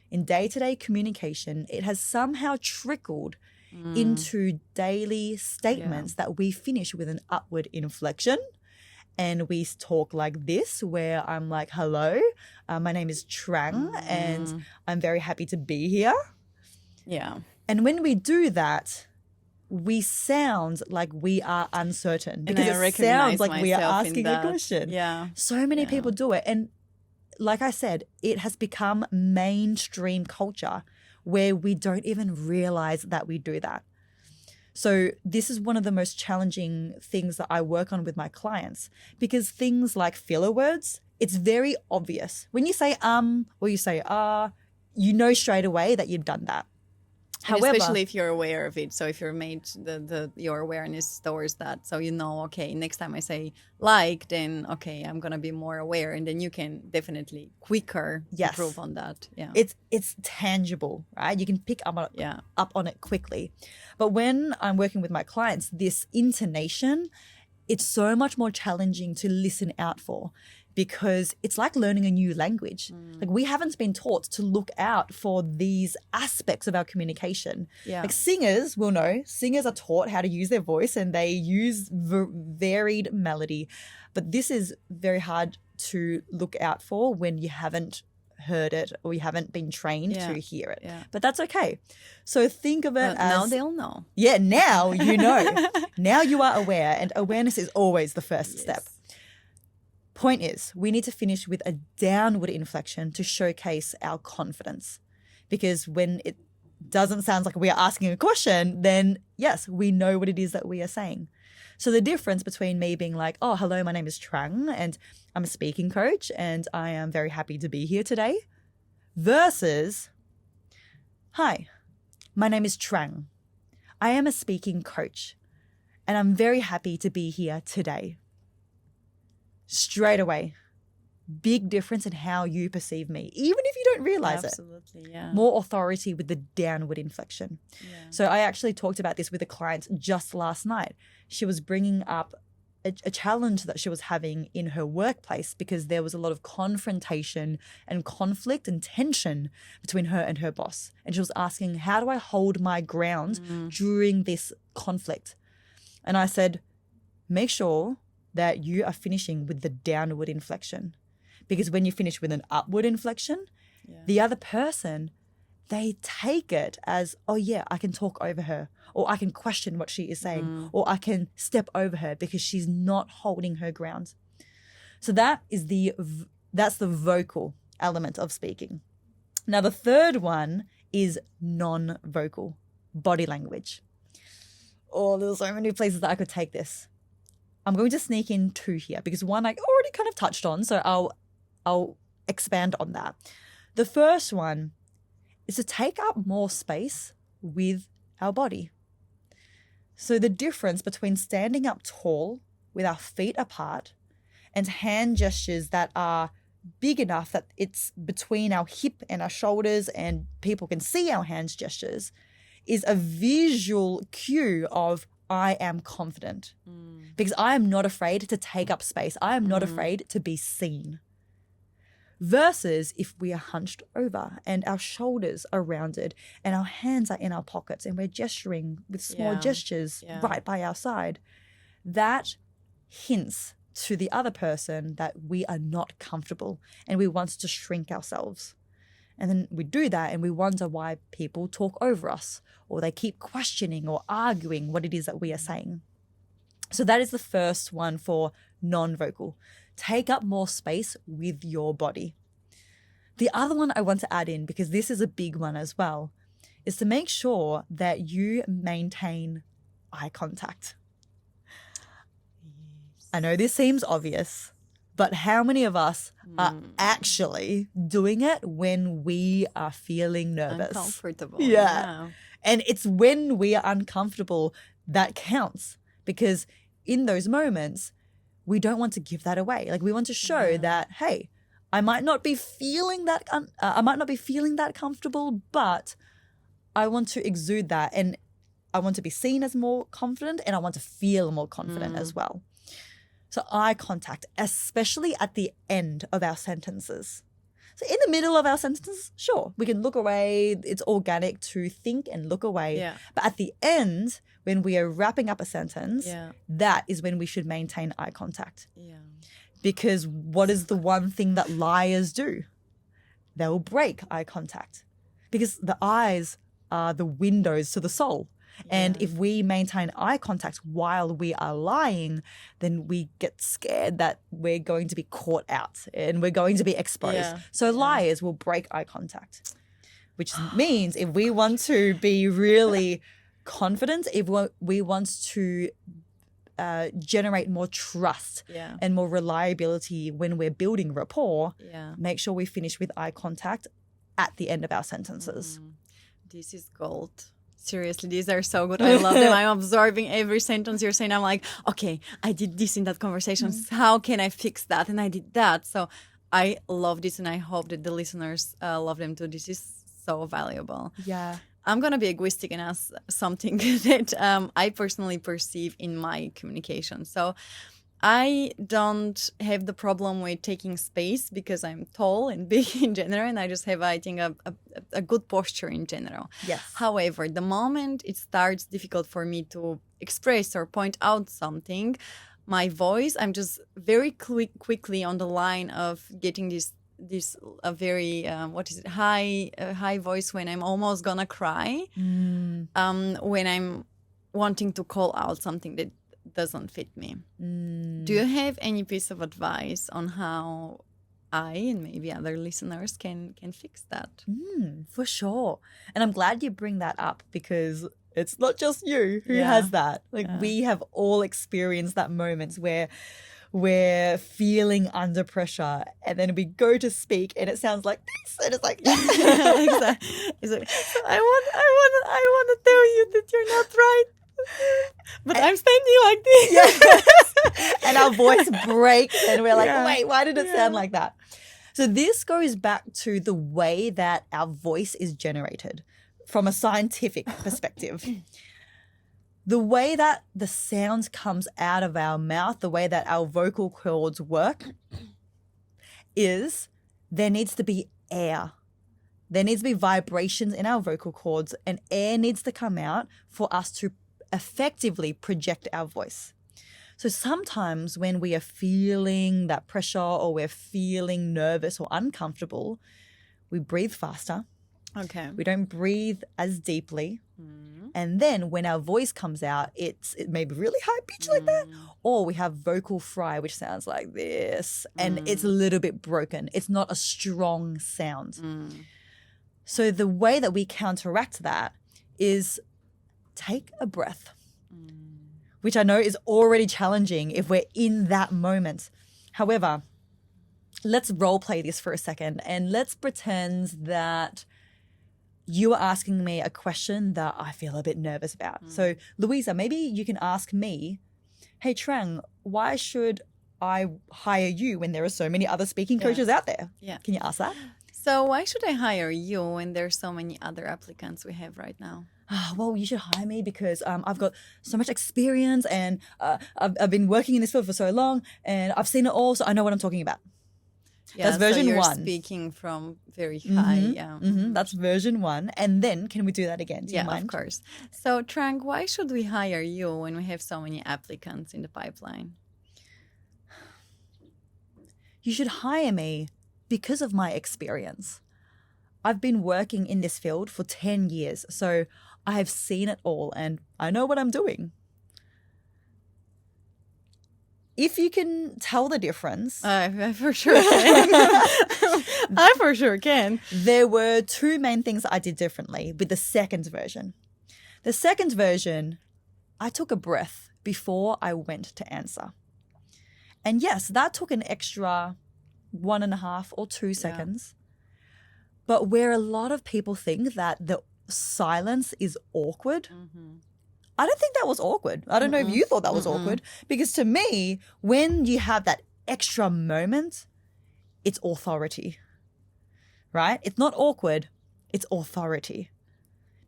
in day-to-day communication, it has somehow trickled into daily statements that we finish with an upward inflection. And we talk like this, where I'm like, hello, my name is Trang, and I'm very happy to be here. Yeah. And when we do that, we sound like we are uncertain because it sounds like we are asking a question. Yeah. So many people do it. And like I said, it has become mainstream culture where we don't even realize that we do that. So this is one of the most challenging things that I work on with my clients, because things like filler words, it's very obvious. When you say or you say you know straight away that you've done that. And However, especially if you're aware of it. So if you're made your awareness stores that, so you know, okay, next time I say like, then okay, I'm gonna be more aware, and then you can definitely quicker Yes. improve on that. Yeah, it's tangible, right? You can pick up on it, Yeah. up on it quickly. But when I'm working with my clients, this intonation, it's so much more challenging to listen out for, because it's like learning a new language. Like, we haven't been taught to look out for these aspects of our communication. Yeah. Like, singers will know. Singers are taught how to use their voice, and they use varied melody. But this is very hard to look out for when you haven't heard it or you haven't been trained Yeah. to hear it. Yeah. But that's okay. So think of it But as... now they'll know. Yeah, now you know. Now you are aware, and awareness is always the first step. Point is, we need to finish with a downward inflection to showcase our confidence. Because when it doesn't sound like we are asking a question, then yes, we know what it is that we are saying. So the difference between me being like, oh, hello, my name is Trang, and I'm a speaking coach, and I am very happy to be here today, versus, hi, my name is Trang. I am a speaking coach, and I'm very happy to be here today. Straight away, big difference in how you perceive me, even if you don't realize Absolutely, yeah. More authority with the downward inflection. Yeah. So I actually talked about this with a client just last night. She was bringing up a challenge that she was having in her workplace, because there was a lot of confrontation and conflict and tension between her and her boss. And she was asking, how do I hold my ground during this conflict? And I said, make sure that you are finishing with the downward inflection. Because when you finish with an upward inflection, the other person, they take it as, oh yeah, I can talk over her, or I can question what she is saying, or I can step over her because she's not holding her ground. So that's the vocal element of speaking. Now, the third one is non-vocal, body language. Oh, there's so many places that I could take this. I'm going to sneak in two here, because one I already kind of touched on, so I'll expand on that. The first one is to take up more space with our body. So the difference between standing up tall with our feet apart and hand gestures that are big enough that it's between our hip and our shoulders and people can see our hands gestures is a visual cue of I am confident, because I am not afraid to take up space. I am not afraid to be seen. Versus if we are hunched over and our shoulders are rounded and our hands are in our pockets and we're gesturing with small gestures right by our side, that hints to the other person that we are not comfortable and we want to shrink ourselves. And then we do that and we wonder why people talk over us, or they keep questioning or arguing what it is that we are saying. So that is the first one for non-vocal. Take up more space with your body. The other one I want to add in, because this is a big one as well, is to make sure that you maintain eye contact. I know this seems obvious, but how many of us are actually doing it when we are feeling nervous? Uncomfortable. Yeah. And it's when we are uncomfortable that counts, because in those moments, we don't want to give that away. Like, we want to show that, hey, I might not be feeling that comfortable, but I want to exude that, and I want to be seen as more confident, and I want to feel more confident as well. So eye contact, especially at the end of our sentences. So in the middle of our sentences, sure, we can look away. It's organic to think and look away. Yeah. But at the end, when we are wrapping up a sentence, that is when we should maintain eye contact. Yeah. Because what is the one thing that liars do? They will break eye contact, because the eyes are the windows to the soul. And if we maintain eye contact while we are lying, then we get scared that we're going to be caught out and we're going to be exposed. So liars will break eye contact, which means if we want to be really confident, if we want to generate more trust and more reliability when we're building rapport, make sure we finish with eye contact at the end of our sentences. This is gold. Seriously, these are so good. I love them. I'm absorbing every sentence you're saying. I'm like, okay, I did this in that conversation. How can I fix that? And I did that. So I love this, and I hope that the listeners love them too. This is so valuable. Yeah. I'm going to be egoistic and ask something that I personally perceive in my communication. So I don't have the problem with taking space because I'm tall and big in general, and I just have, I think, a good posture in general. Yes. However, the moment it starts difficult for me to express or point out something, my voice, I'm just very quickly on the line of getting this a very high voice when I'm almost gonna cry, when I'm wanting to call out something that doesn't fit me. Do you have any piece of advice on how I and maybe other listeners can fix that? For sure. And I'm glad you bring that up, because it's not just you who Yeah. has that. Like we have all experienced that moments where we're feeling under pressure, and then we go to speak and it sounds like this, and it's like It's like, I want to tell you that you're not right, but I'm standing like this. Yes. And our voice breaks and we're like, Yeah. wait, why did it sound like that? So this goes back to the way that our voice is generated from a scientific perspective. The way that the sound comes out of our mouth, the way that our vocal cords work, is there needs to be air. There needs to be vibrations in our vocal cords, and air needs to come out for us to effectively project our voice. So sometimes when we are feeling that pressure, or we're feeling nervous or uncomfortable, we breathe faster. Okay. We don't breathe as deeply. And then when our voice comes out, it may be really high pitch like that, or we have vocal fry, which sounds like this, and it's a little bit broken. It's not a strong sound. So the way that we counteract that is take a breath, which I know is already challenging if we're in that moment. However, let's role play this for a second, and let's pretend that you are asking me a question that I feel a bit nervous about. So, Louisa, maybe you can ask me, hey, Trang, why should I hire you when there are so many other speaking coaches out there? Yeah. Can you ask that? So why should I hire you when there's so many other applicants we have right now? Well, you should hire me because I've got so much experience, and I've been working in this field for so long, and I've seen it all, so I know what I'm talking about. Yeah, That's version so you're 1. speaking from very high. That's version 1. And then can we do that again? Do you Yeah, mind? of course. So, Trang, why should we hire you when we have so many applicants in the pipeline? You should hire me because of my experience. I've been working in this field for 10 years, so I have seen it all and I know what I'm doing. If you can tell the difference, I for sure can. I for sure can. there were 2 main things that I did differently with the second version. The second version, I took a breath before I went to answer. And yes, that took an extra 1.5 or 2 seconds. But where a lot of people think that the silence is awkward, I don't think that was awkward. I don't know if you thought that was awkward, because to me, when you have that extra moment, it's authority, right? It's not awkward, it's authority,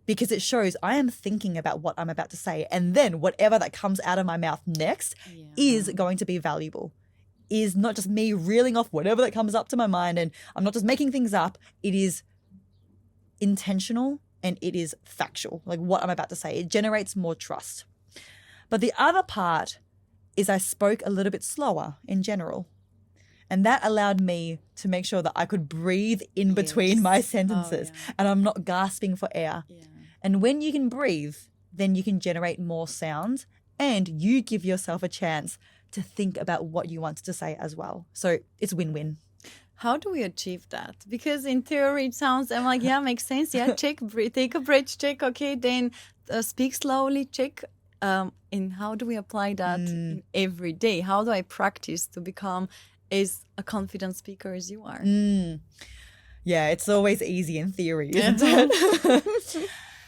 because it shows I am thinking about what I'm about to say, and then whatever that comes out of my mouth next is going to be valuable, is not just me reeling off whatever that comes up to my mind, and I'm not just making things up. It is intentional and it is factual, like what I'm about to say. It generates more trust. But the other part is I spoke a little bit slower in general. And that allowed me to make sure that I could breathe in between my sentences and I'm not gasping for air. And when you can breathe, then you can generate more sound and you give yourself a chance to think about what you want to say as well. So it's win-win. How do we achieve that? Because in theory it sounds, I'm like, yeah, makes sense. Yeah, check, take a breath, check, okay, then speak slowly, check. And how do we apply that in every day? How do I practice to become as a confident speaker as you are? Yeah, it's always easy in theory, isn't it?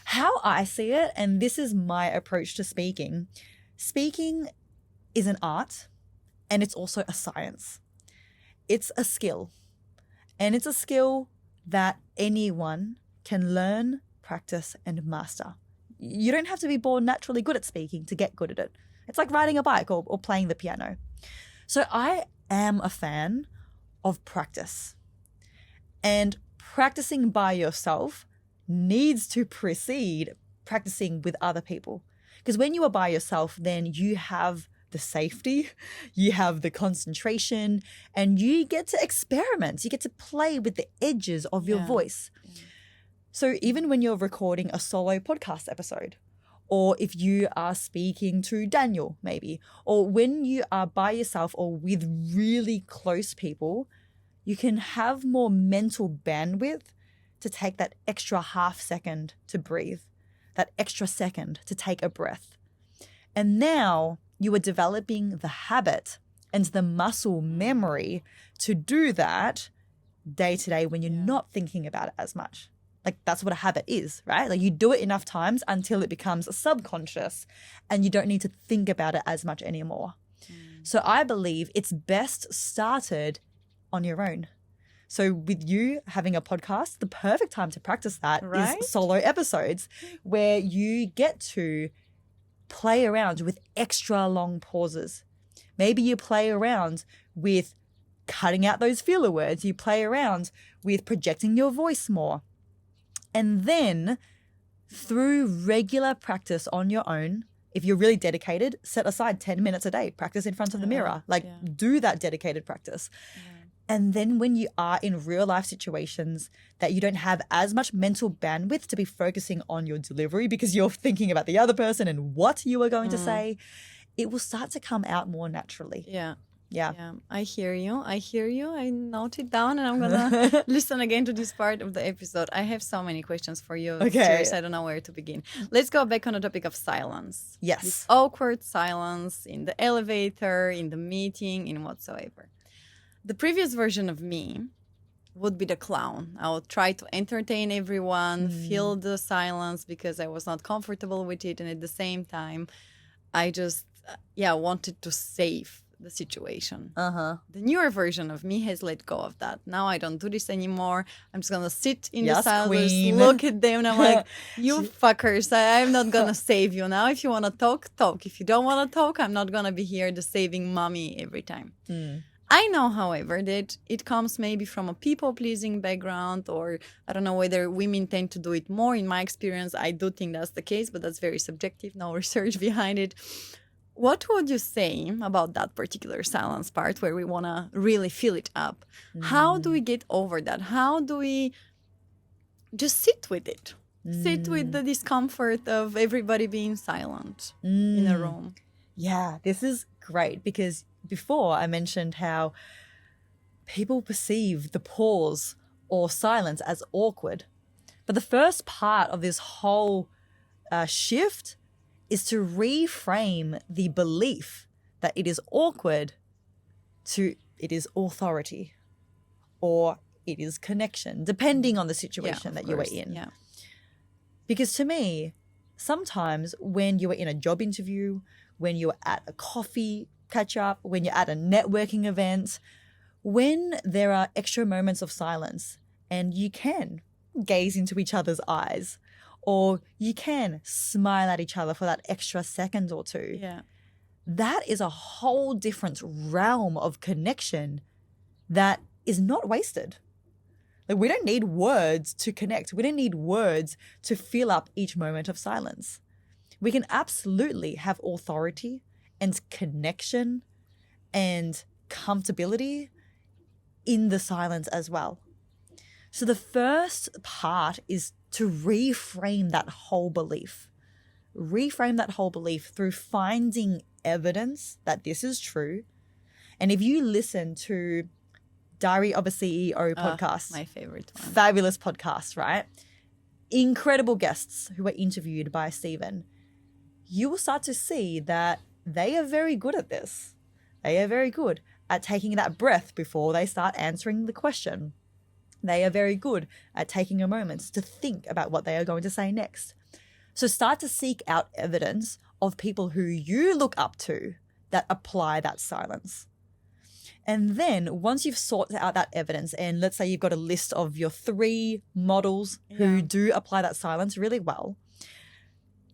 How I see it, and this is my approach to speaking, speaking is an art and it's also a science. It's a skill, and it's a skill that anyone can learn, practice, and master. You don't have to be born naturally good at speaking to get good at it. It's like riding a bike or playing the piano. So I am a fan of practice. And practicing by yourself needs to precede practicing with other people. Because when you are by yourself, then you have the safety, you have the concentration, and you get to experiment. You get to play with the edges of your voice. Yeah. So even when you're recording a solo podcast episode, or if you are speaking to Daniel maybe, or when you are by yourself or with really close people, you can have more mental bandwidth to take that extra half second to breathe, that extra second to take a breath. And now you are developing the habit and the muscle memory to do that day to day when you're not thinking about it as much. Like that's what a habit is, right? Like you do it enough times until it becomes subconscious and you don't need to think about it as much anymore. So I believe it's best started on your own. So with you having a podcast, the perfect time to practice that is solo episodes where you get to play around with extra long pauses. Maybe you play around with cutting out those filler words. You play around with projecting your voice more. And then through regular practice on your own, if you're really dedicated, set aside 10 minutes a day, practice in front of the mirror, do that dedicated practice. And then when you are in real life situations that you don't have as much mental bandwidth to be focusing on your delivery because you're thinking about the other person and what you are going to say, it will start to come out more naturally. Yeah. I hear you. I note it down and I'm going to listen again to this part of the episode. I have so many questions for you. Okay. Seriously, I don't know where to begin. Let's go back on the topic of silence. Yes. This awkward silence in the elevator, in the meeting, in whatsoever. The previous version of me would be the clown. I would try to entertain everyone, fill the silence because I was not comfortable with it. And at the same time, I just, wanted to save the situation. The newer version of me has let go of that. Now I don't do this anymore. I'm just going to sit in the silence, look at them. And I'm like, you fuckers, I'm not going to save you now. If you want to talk, talk. If you don't want to talk, I'm not going to be here the saving mommy every time. I know, however, that it comes maybe from a people-pleasing background, or I don't know whether women tend to do it more. In my experience, I do think that's the case, but that's very subjective, no research behind it. What would you say about that particular silence part where we want to really fill it up? How do we get over that? How do we just sit with it? Sit with the discomfort of everybody being silent in a room? Yeah, this is great because before I mentioned how people perceive the pause or silence as awkward. But the first part of this whole shift is to reframe the belief that it is awkward to it is authority or it is connection, depending on the situation that you are in. Yeah. Because to me, sometimes when you are in a job interview, when you're at a coffee catch up, when you're at a networking event, when there are extra moments of silence and you can gaze into each other's eyes or you can smile at each other for that extra second or two, that is a whole different realm of connection that is not wasted. Like we don't need words to connect. We don't need words to fill up each moment of silence. We can absolutely have authority and connection and comfortability in the silence as well. So the first part is to reframe that whole belief. Reframe that whole belief through finding evidence that this is true. And if you listen to Diary of a CEO podcast, my favorite one. Fabulous podcast, right? Incredible guests who are interviewed by Stephen. You will start to see that they are very good at this. They are very good at taking that breath before they start answering the question. They are very good at taking a moment to think about what they are going to say next. So start to seek out evidence of people who you look up to that apply that silence. And then once you've sought out that evidence, and let's say you've got a list of your 3 models who do apply that silence really well,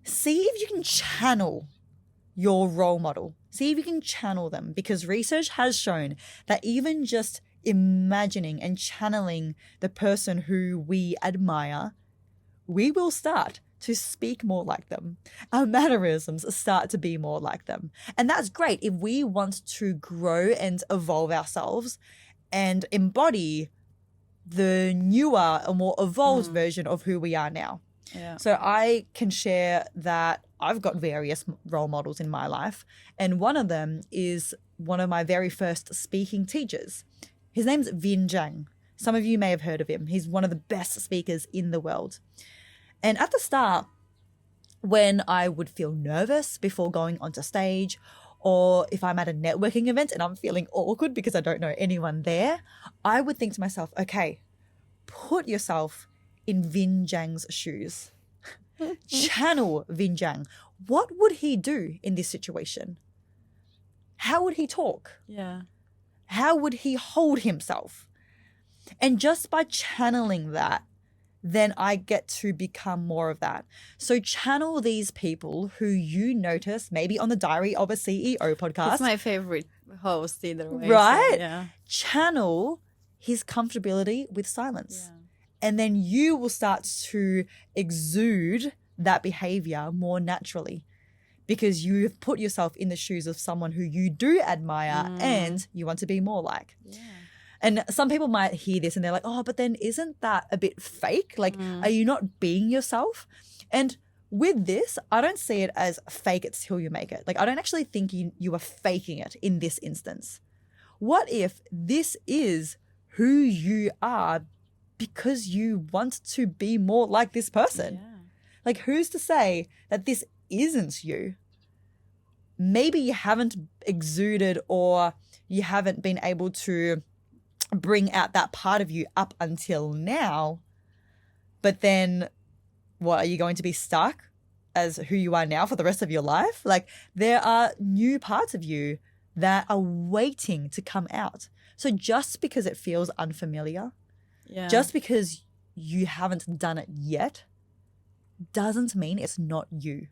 see if you can channel your role model. See if you can channel them, because research has shown that even just imagining and channeling the person who we admire, we will start to speak more like them. Our mannerisms start to be more like them. And that's great if we want to grow and evolve ourselves and embody the newer or more evolved version of who we are now. Yeah. So I can share that I've got various role models in my life. And one of them is one of my very first speaking teachers. His name's Vin Zhang. Some of you may have heard of him. He's one of the best speakers in the world. And at the start, when I would feel nervous before going onto stage, or if I'm at a networking event and I'm feeling awkward because I don't know anyone there, I would think to myself, okay, put yourself in Vin Zhang's shoes. Channel Vin Zhang. What would he do in this situation? How would he talk? Yeah. How would he hold himself? And just by channeling that, then I get to become more of that. So channel these people who you notice maybe on the Diary of a CEO podcast. It's my favorite host either way. Right? So, yeah. Channel his comfortability with silence. Yeah. And then you will start to exude that behavior more naturally, because you've put yourself in the shoes of someone who you do admire and you want to be more like. Yeah. And some people might hear this and they're like, oh, but then isn't that a bit fake? Like, are you not being yourself? And with this, I don't see it as fake it till you make it. Like, I don't actually think you are faking it in this instance. What if this is who you are because you want to be more like this person? Yeah. Like, who's to say that this isn't you? Maybe you haven't exuded or you haven't been able to bring out that part of you up until now. But then what, are you going to be stuck as who you are now for the rest of your life? Like, there are new parts of you that are waiting to come out. So just because it feels unfamiliar, just because you haven't done it yet, doesn't mean it's not you.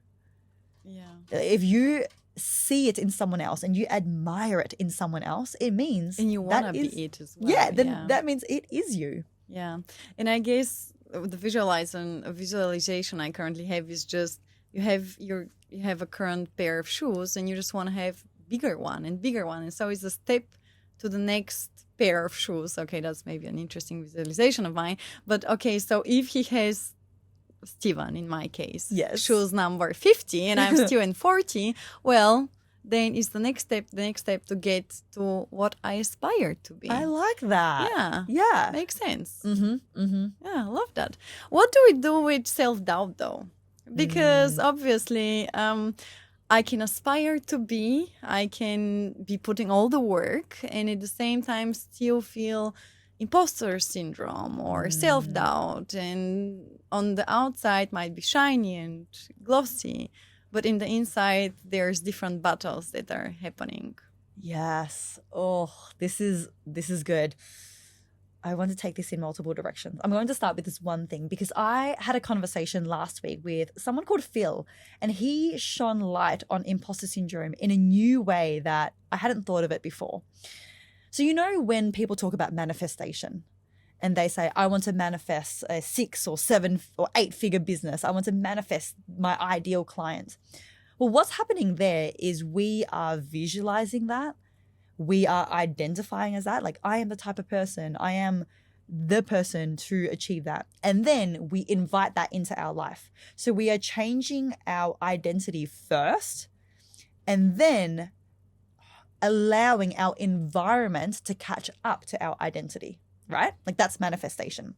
Yeah. If you see it in someone else and you admire it in someone else, it means And you want to be it as well. Yeah, then that means it is you. Yeah. And I guess the visualization I currently have is just you have a current pair of shoes and you just want to have bigger one. And so it's a step to the next pair of shoes. Okay, that's maybe an interesting visualization of mine. But okay, so if he has Steven, in my case, yes, shoes number 50 and I'm still in 40, well, then it's the next step to get to what I aspire to be. I like that. Yeah. Makes sense. Mm-hmm. Yeah, I love that. What do we do with self-doubt though? Because obviously I can aspire to be, I can be putting all the work and at the same time still feel imposter syndrome or self-doubt, and on the outside might be shiny and glossy, but in the inside there's different battles that are happening. Yes. Oh, this is good. I want to take this in multiple directions. I'm going to start with this one thing because I had a conversation last week with someone called Phil, and he shone light on imposter syndrome in a new way that I hadn't thought of it before. So you know when people talk about manifestation and they say, I want to manifest a 6 or 7 or 8 figure business. I want to manifest my ideal client. Well, what's happening there is we are visualizing that. We are identifying as that. Like, I am the type of person, I am the person to achieve that. And then we invite that into our life. So we are changing our identity first and then allowing our environment to catch up to our identity, right? Like, that's manifestation.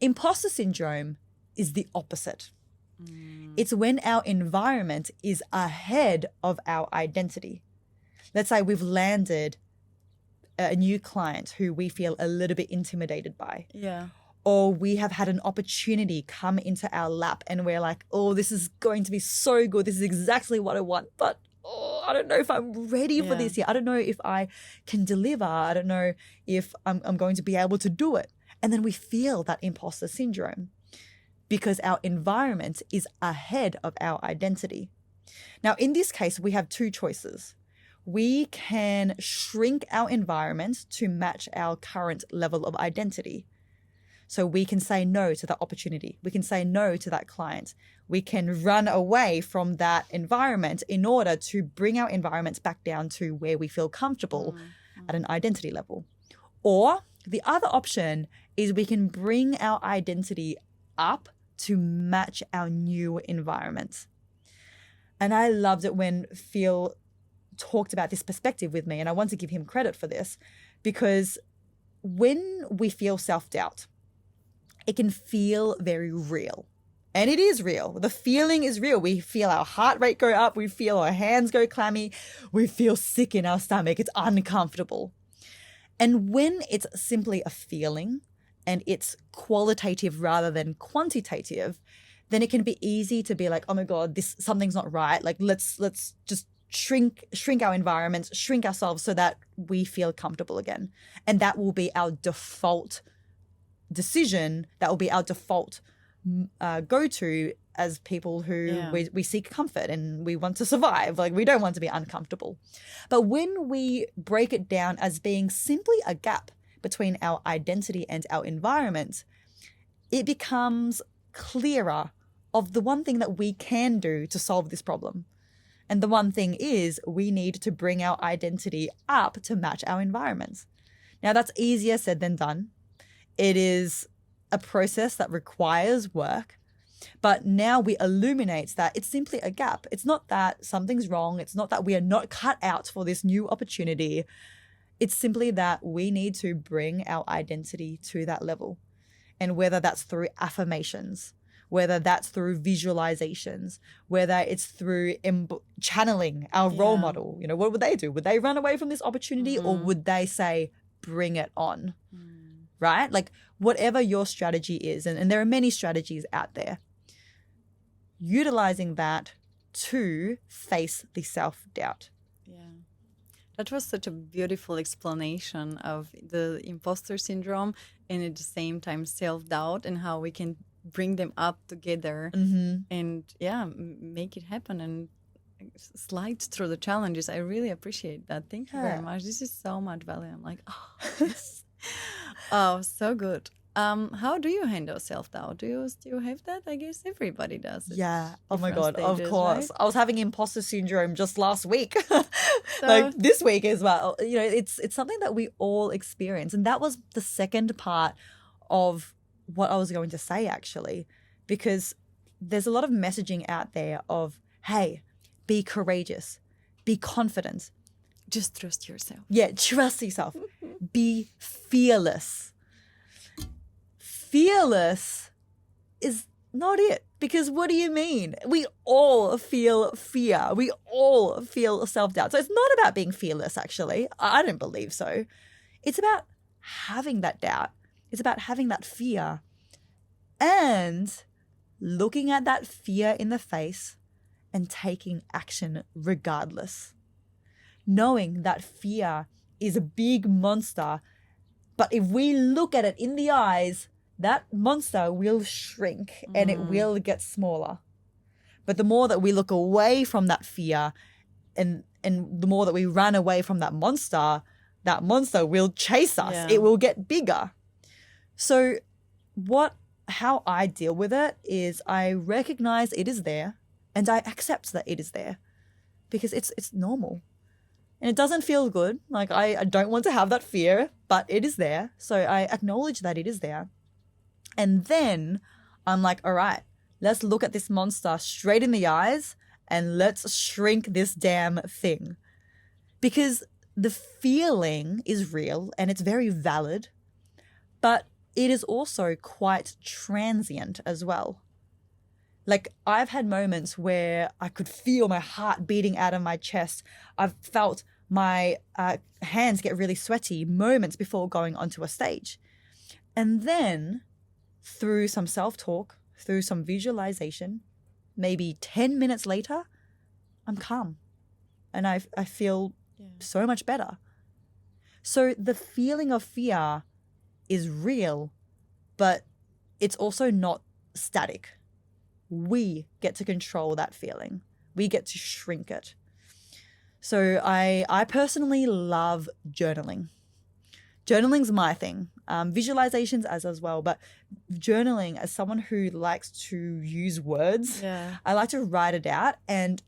Imposter syndrome is the opposite. It's when our environment is ahead of our identity. Let's say we've landed a new client who we feel a little bit intimidated by. Yeah. Or we have had an opportunity come into our lap and we're like, oh, this is going to be so good. This is exactly what I want. But I don't know if I'm ready for this yet. I don't know if I can deliver. I don't know if I'm going to be able to do it. And then we feel that imposter syndrome because our environment is ahead of our identity. Now, in this case, we have two choices. We can shrink our environment to match our current level of identity. So we can say no to that opportunity. We can say no to that client. We can run away from that environment in order to bring our environment back down to where we feel comfortable at an identity level. Or the other option is we can bring our identity up to match our new environment. And I loved it when Phil talked about this perspective with me, and I want to give him credit for this, because when we feel self-doubt, it can feel very real. And it is real. The feeling is real. We feel our heart rate go up. We feel our hands go clammy. We feel sick in our stomach. It's uncomfortable. And when it's simply a feeling and it's qualitative rather than quantitative, then it can be easy to be like, oh my God, something's not right. Like let's just shrink our environments, shrink ourselves so that we feel comfortable again. And that will be our default decision. That will be our default go-to as people who we seek comfort and we want to survive. Like we don't want to be uncomfortable. But when we break it down as being simply a gap between our identity and our environment, it becomes clearer of the one thing that we can do to solve this problem. And the one thing is we need to bring our identity up to match our environment. Now that's easier said than done. It is a process that requires work, but now we illuminate that it's simply a gap. It's not that something's wrong. It's not that we are not cut out for this new opportunity. It's simply that we need to bring our identity to that level. And whether that's through affirmations, whether that's through visualizations, whether it's through channeling our role model, what would they do? Would they run away from this opportunity or would they say, bring it on? Right? Like whatever your strategy is, and there are many strategies out there, utilizing that to face the self-doubt. Yeah. That was such a beautiful explanation of the imposter syndrome and at the same time self-doubt and how we can bring them up together and make it happen and slide through the challenges. I really appreciate that. Thank you very much. This is so much value. I'm like, oh, so good. How do you handle self-doubt? Do you still have that? I guess everybody does. Yeah. Oh my God. Of course. Right? I was having imposter syndrome just last week. Like this week as well. It's something that we all experience. And that was the second part of what I was going to say, actually, because there's a lot of messaging out there of, hey, be courageous, be confident. Just trust yourself. Yeah, trust yourself. Be fearless. Fearless is not it. Because what do you mean? We all feel fear. We all feel self-doubt. So it's not about being fearless, actually. I don't believe so. It's about having that doubt. It's about having that fear and looking at that fear in the face and taking action regardless. Knowing that fear is a big monster, but if we look at it in the eyes, that monster will shrink and it will get smaller. But the more that we look away from that fear and the more that we run away from that monster will chase us. Yeah. It will get bigger. So how I deal with it is I recognize it is there and I accept that it is there because it's normal. And it doesn't feel good. Like I don't want to have that fear, but it is there. So I acknowledge that it is there. And then I'm like, all right, let's look at this monster straight in the eyes and let's shrink this damn thing. Because the feeling is real and it's very valid, but it is also quite transient as well. Like I've had moments where I could feel my heart beating out of my chest. I've felt My hands get really sweaty moments before going onto a stage. And then through some self-talk, through some visualization, maybe 10 minutes later, I'm calm and I feel so much better. So the feeling of fear is real, but it's also not static. We get to control that feeling. We get to shrink it. So I personally love journaling. Journaling's my thing. Visualizations as well, but journaling, as someone who likes to use words, I like to write it out and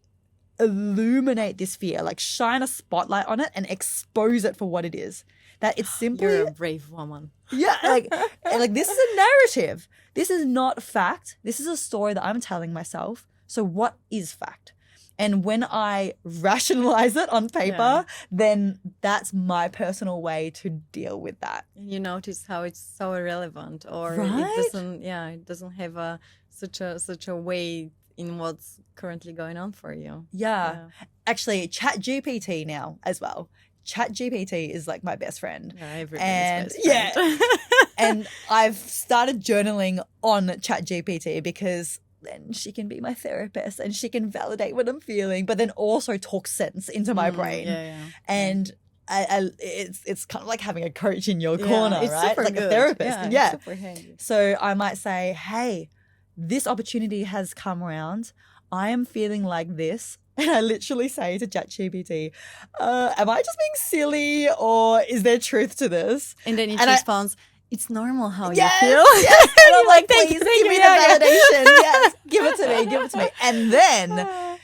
illuminate this fear, like shine a spotlight on it and expose it for what it is. That it's simply... You're a brave woman. Yeah, like this is a narrative. This is not fact. This is a story that I'm telling myself. So what is fact? And when I rationalize it on paper, then that's my personal way to deal with that. And you notice how it's so irrelevant, or it doesn't have such a weight in what's currently going on for you. Yeah. Actually, ChatGPT now as well. ChatGPT is like my best friend. Yeah, everybody's best friend. And I've started journaling on ChatGPT because then she can be my therapist and she can validate what I'm feeling, but then also talk sense into my brain. And it's kind of like having a coach in your corner, it's right? super like good. A therapist. It's super handy. So I might say, hey, this opportunity has come around. I am feeling like this. And I literally say to ChatGPT, am I just being silly or is there truth to this? And then it responds, it's normal how you feel. Yes. And I'm like, please give me the validation. Yeah. Yes, give it to me. And then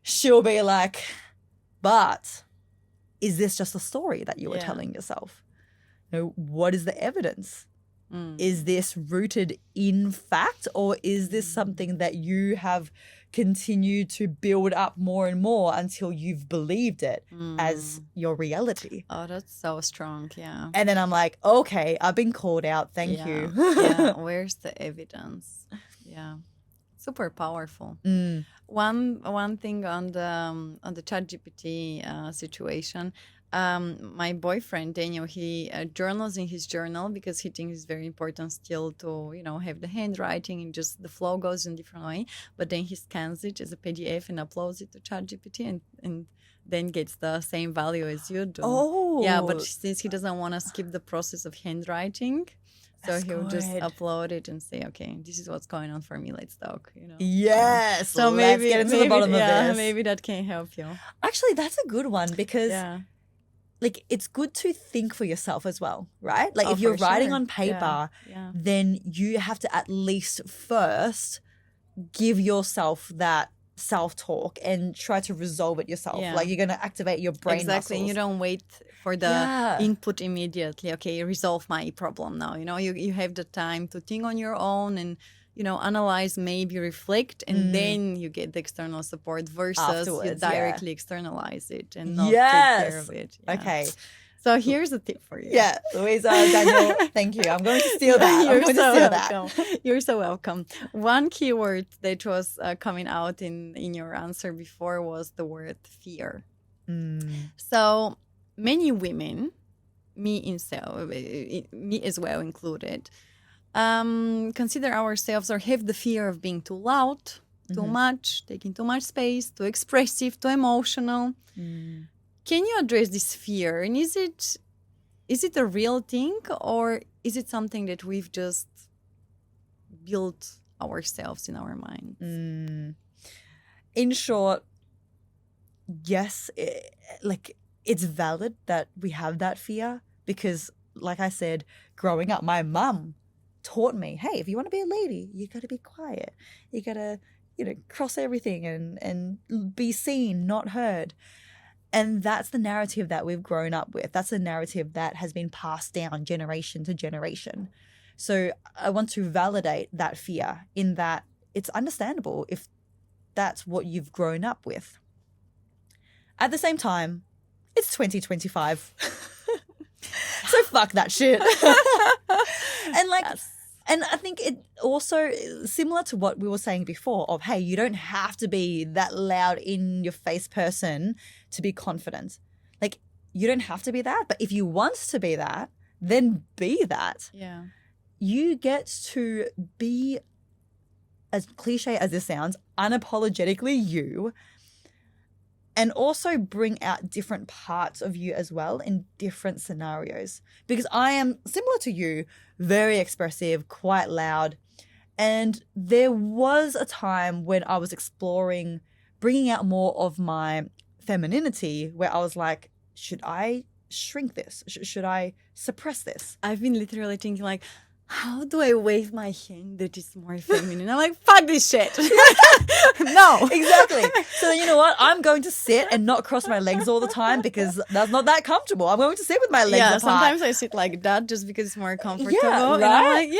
she'll be like, but is this just a story that you were telling yourself? You know, what is the evidence? Is this rooted in fact, or is this something that you have continued to build up more and more until you've believed it as your reality? Oh, that's so strong. Yeah. And then I'm like, okay, I've been called out. Thank you. Where's the evidence? Yeah. Super powerful. One thing on the ChatGPT situation. My boyfriend Daniel, he journals in his journal because he thinks it's very important still to have the handwriting and just the flow goes in a different way. But then he scans it as a PDF and uploads it to ChatGPT and then gets the same value as you do. Oh, yeah. But since he doesn't want to skip the process of handwriting, so he'll just upload it and say, okay, this is what's going on for me. Let's talk. Yes. So let's get into the bottom of this. Maybe that can help you. Actually, that's a good one because. Like, it's good to think for yourself as well, right? Like, if you're writing on paper, then you have to at least first give yourself that self-talk and try to resolve it yourself. Like, you're going to activate your brain muscles. You don't wait for the input immediately. Okay, resolve my problem now. You have the time to think on your own and analyze, maybe reflect, and then you get the external support versus afterwards, you directly externalize it and not take care of it. Yeah. Okay. So here's a tip for you. Yeah, Louisa, Daniel, thank you. I'm going to steal that. You're so welcome. One keyword that was coming out in your answer before was the word fear. So many women, me as well included, consider ourselves or have the fear of being too loud, too much, taking too much space, too expressive, too emotional. Can you address this fear? And is it a real thing, or is it something that we've just built ourselves in our minds? In short, yes, it's valid that we have that fear because, like I said, growing up, my mum taught me, hey, if you want to be a lady, you got to be quiet. You got to, cross everything and be seen, not heard. And that's the narrative that we've grown up with. That's the narrative that has been passed down generation to generation. So I want to validate that fear in that it's understandable if that's what you've grown up with. At the same time, it's 2025. So fuck that shit. And I think it also, similar to what we were saying before of, hey, you don't have to be that loud in your face person to be confident. Like, you don't have to be that. But if you want to be that, then be that. Yeah. You get to be, as cliche as this sounds, unapologetically you, and also bring out different parts of you as well in different scenarios. Because I am, similar to you, very expressive, quite loud. And there was a time when I was exploring bringing out more of my femininity, where I was like, should I shrink this? Should I suppress this? I've been literally thinking like, how do I wave my hand that is more feminine? I'm like, fuck this shit. No. Exactly. So you know what? I'm going to sit and not cross my legs all the time because that's not that comfortable. I'm going to sit with my legs apart. Sometimes I sit like that just because it's more comfortable. Yeah, And I'm like,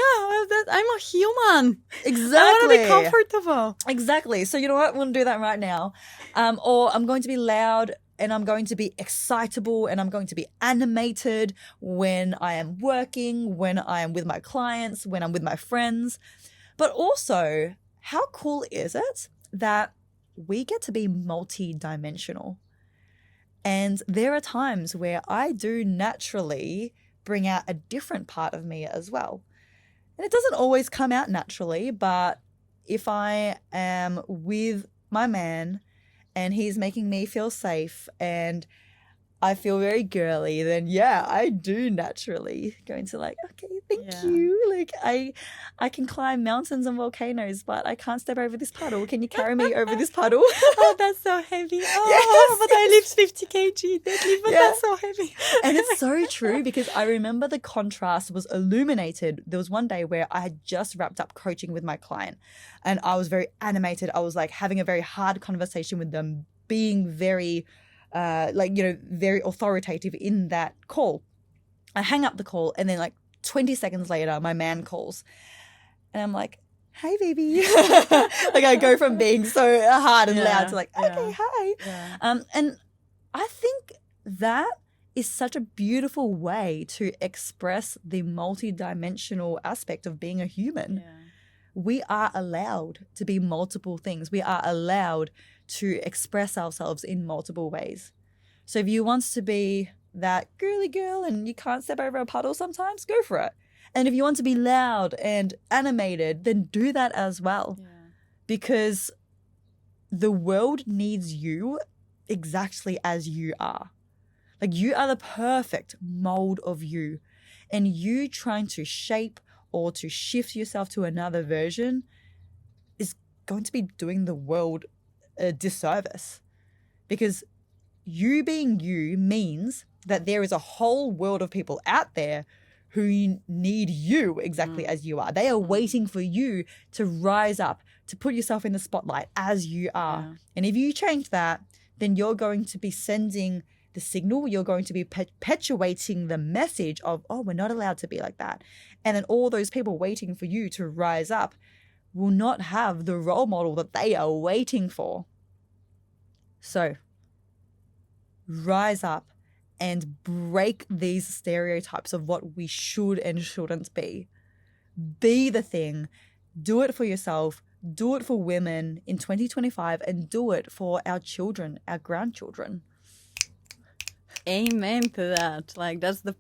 I'm a human. Exactly. I want to be comfortable. Exactly. So you know what? I'm going to do that right now. Or I'm going to be loud, and I'm going to be excitable, and I'm going to be animated when I am working, when I am with my clients, when I'm with my friends. But also, how cool is it that we get to be multi-dimensional? And there are times where I do naturally bring out a different part of me as well. And it doesn't always come out naturally, but if I am with my man and he's making me feel safe and I feel very girly, then I do naturally go into like, okay, thank you. Like I can climb mountains and volcanoes, but I can't step over this puddle. Can you carry me over this puddle? Oh, that's so heavy. Oh, but I lift 50 kg deadlift, but that's so heavy. And it's so true, because I remember the contrast was illuminated. There was one day where I had just wrapped up coaching with my client and I was very animated. I was like having a very hard conversation with them, being very very authoritative in that call. I hang up the call and then like 20 seconds later, my man calls and I'm like, hey, baby. Like I go from being so hard and loud to like, okay, hi. Yeah. And I think that is such a beautiful way to express the multidimensional aspect of being a human. Yeah. We are allowed to be multiple things. We are allowed to express ourselves in multiple ways. So if you want to be that girly girl and you can't step over a puddle sometimes, go for it. And if you want to be loud and animated, then do that as well. Yeah. Because the world needs you exactly as you are. Like you are the perfect mold of you. And you trying to shape or to shift yourself to another version is going to be doing the world a disservice, because you being you means that there is a whole world of people out there who need you exactly as you are. They are waiting for you to rise up, to put yourself in the spotlight as you are. Yeah. And if you change that, then you're going to be sending the signal, you're going to be perpetuating the message of, oh, we're not allowed to be like that. And then all those people waiting for you to rise up will not have the role model that they are waiting for. So, rise up and break these stereotypes of what we should and shouldn't be. Be the thing. Do it for yourself. Do it for women in 2025 and do it for our children, our grandchildren. Amen to that. Like that's the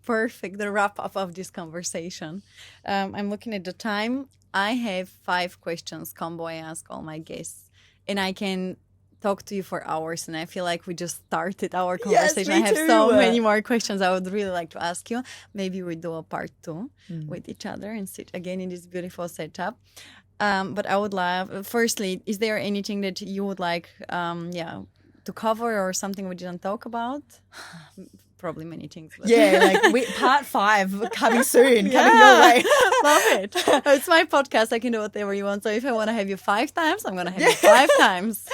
wrap up of this conversation. I'm looking at the time. I have 5 questions combo I ask all my guests, and I can talk to you for hours, and I feel like we just started our conversation. Yes, I have so many more questions I would really like to ask you. Maybe we do a part 2 with each other and sit again in this beautiful setup. But I would love, firstly, is there anything that you would like to cover or something we didn't talk about? Probably many things. But. Yeah, like part 5 coming soon, coming your way. Love it. It's my podcast. I can do whatever you want. So if I want to have you 5 times, I'm going to have you 5 times.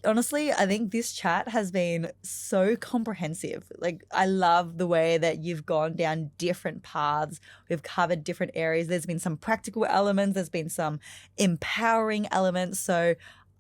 Honestly, I think this chat has been so comprehensive. Like, I love the way that you've gone down different paths. We've covered different areas. There's been some practical elements. There's been some empowering elements. So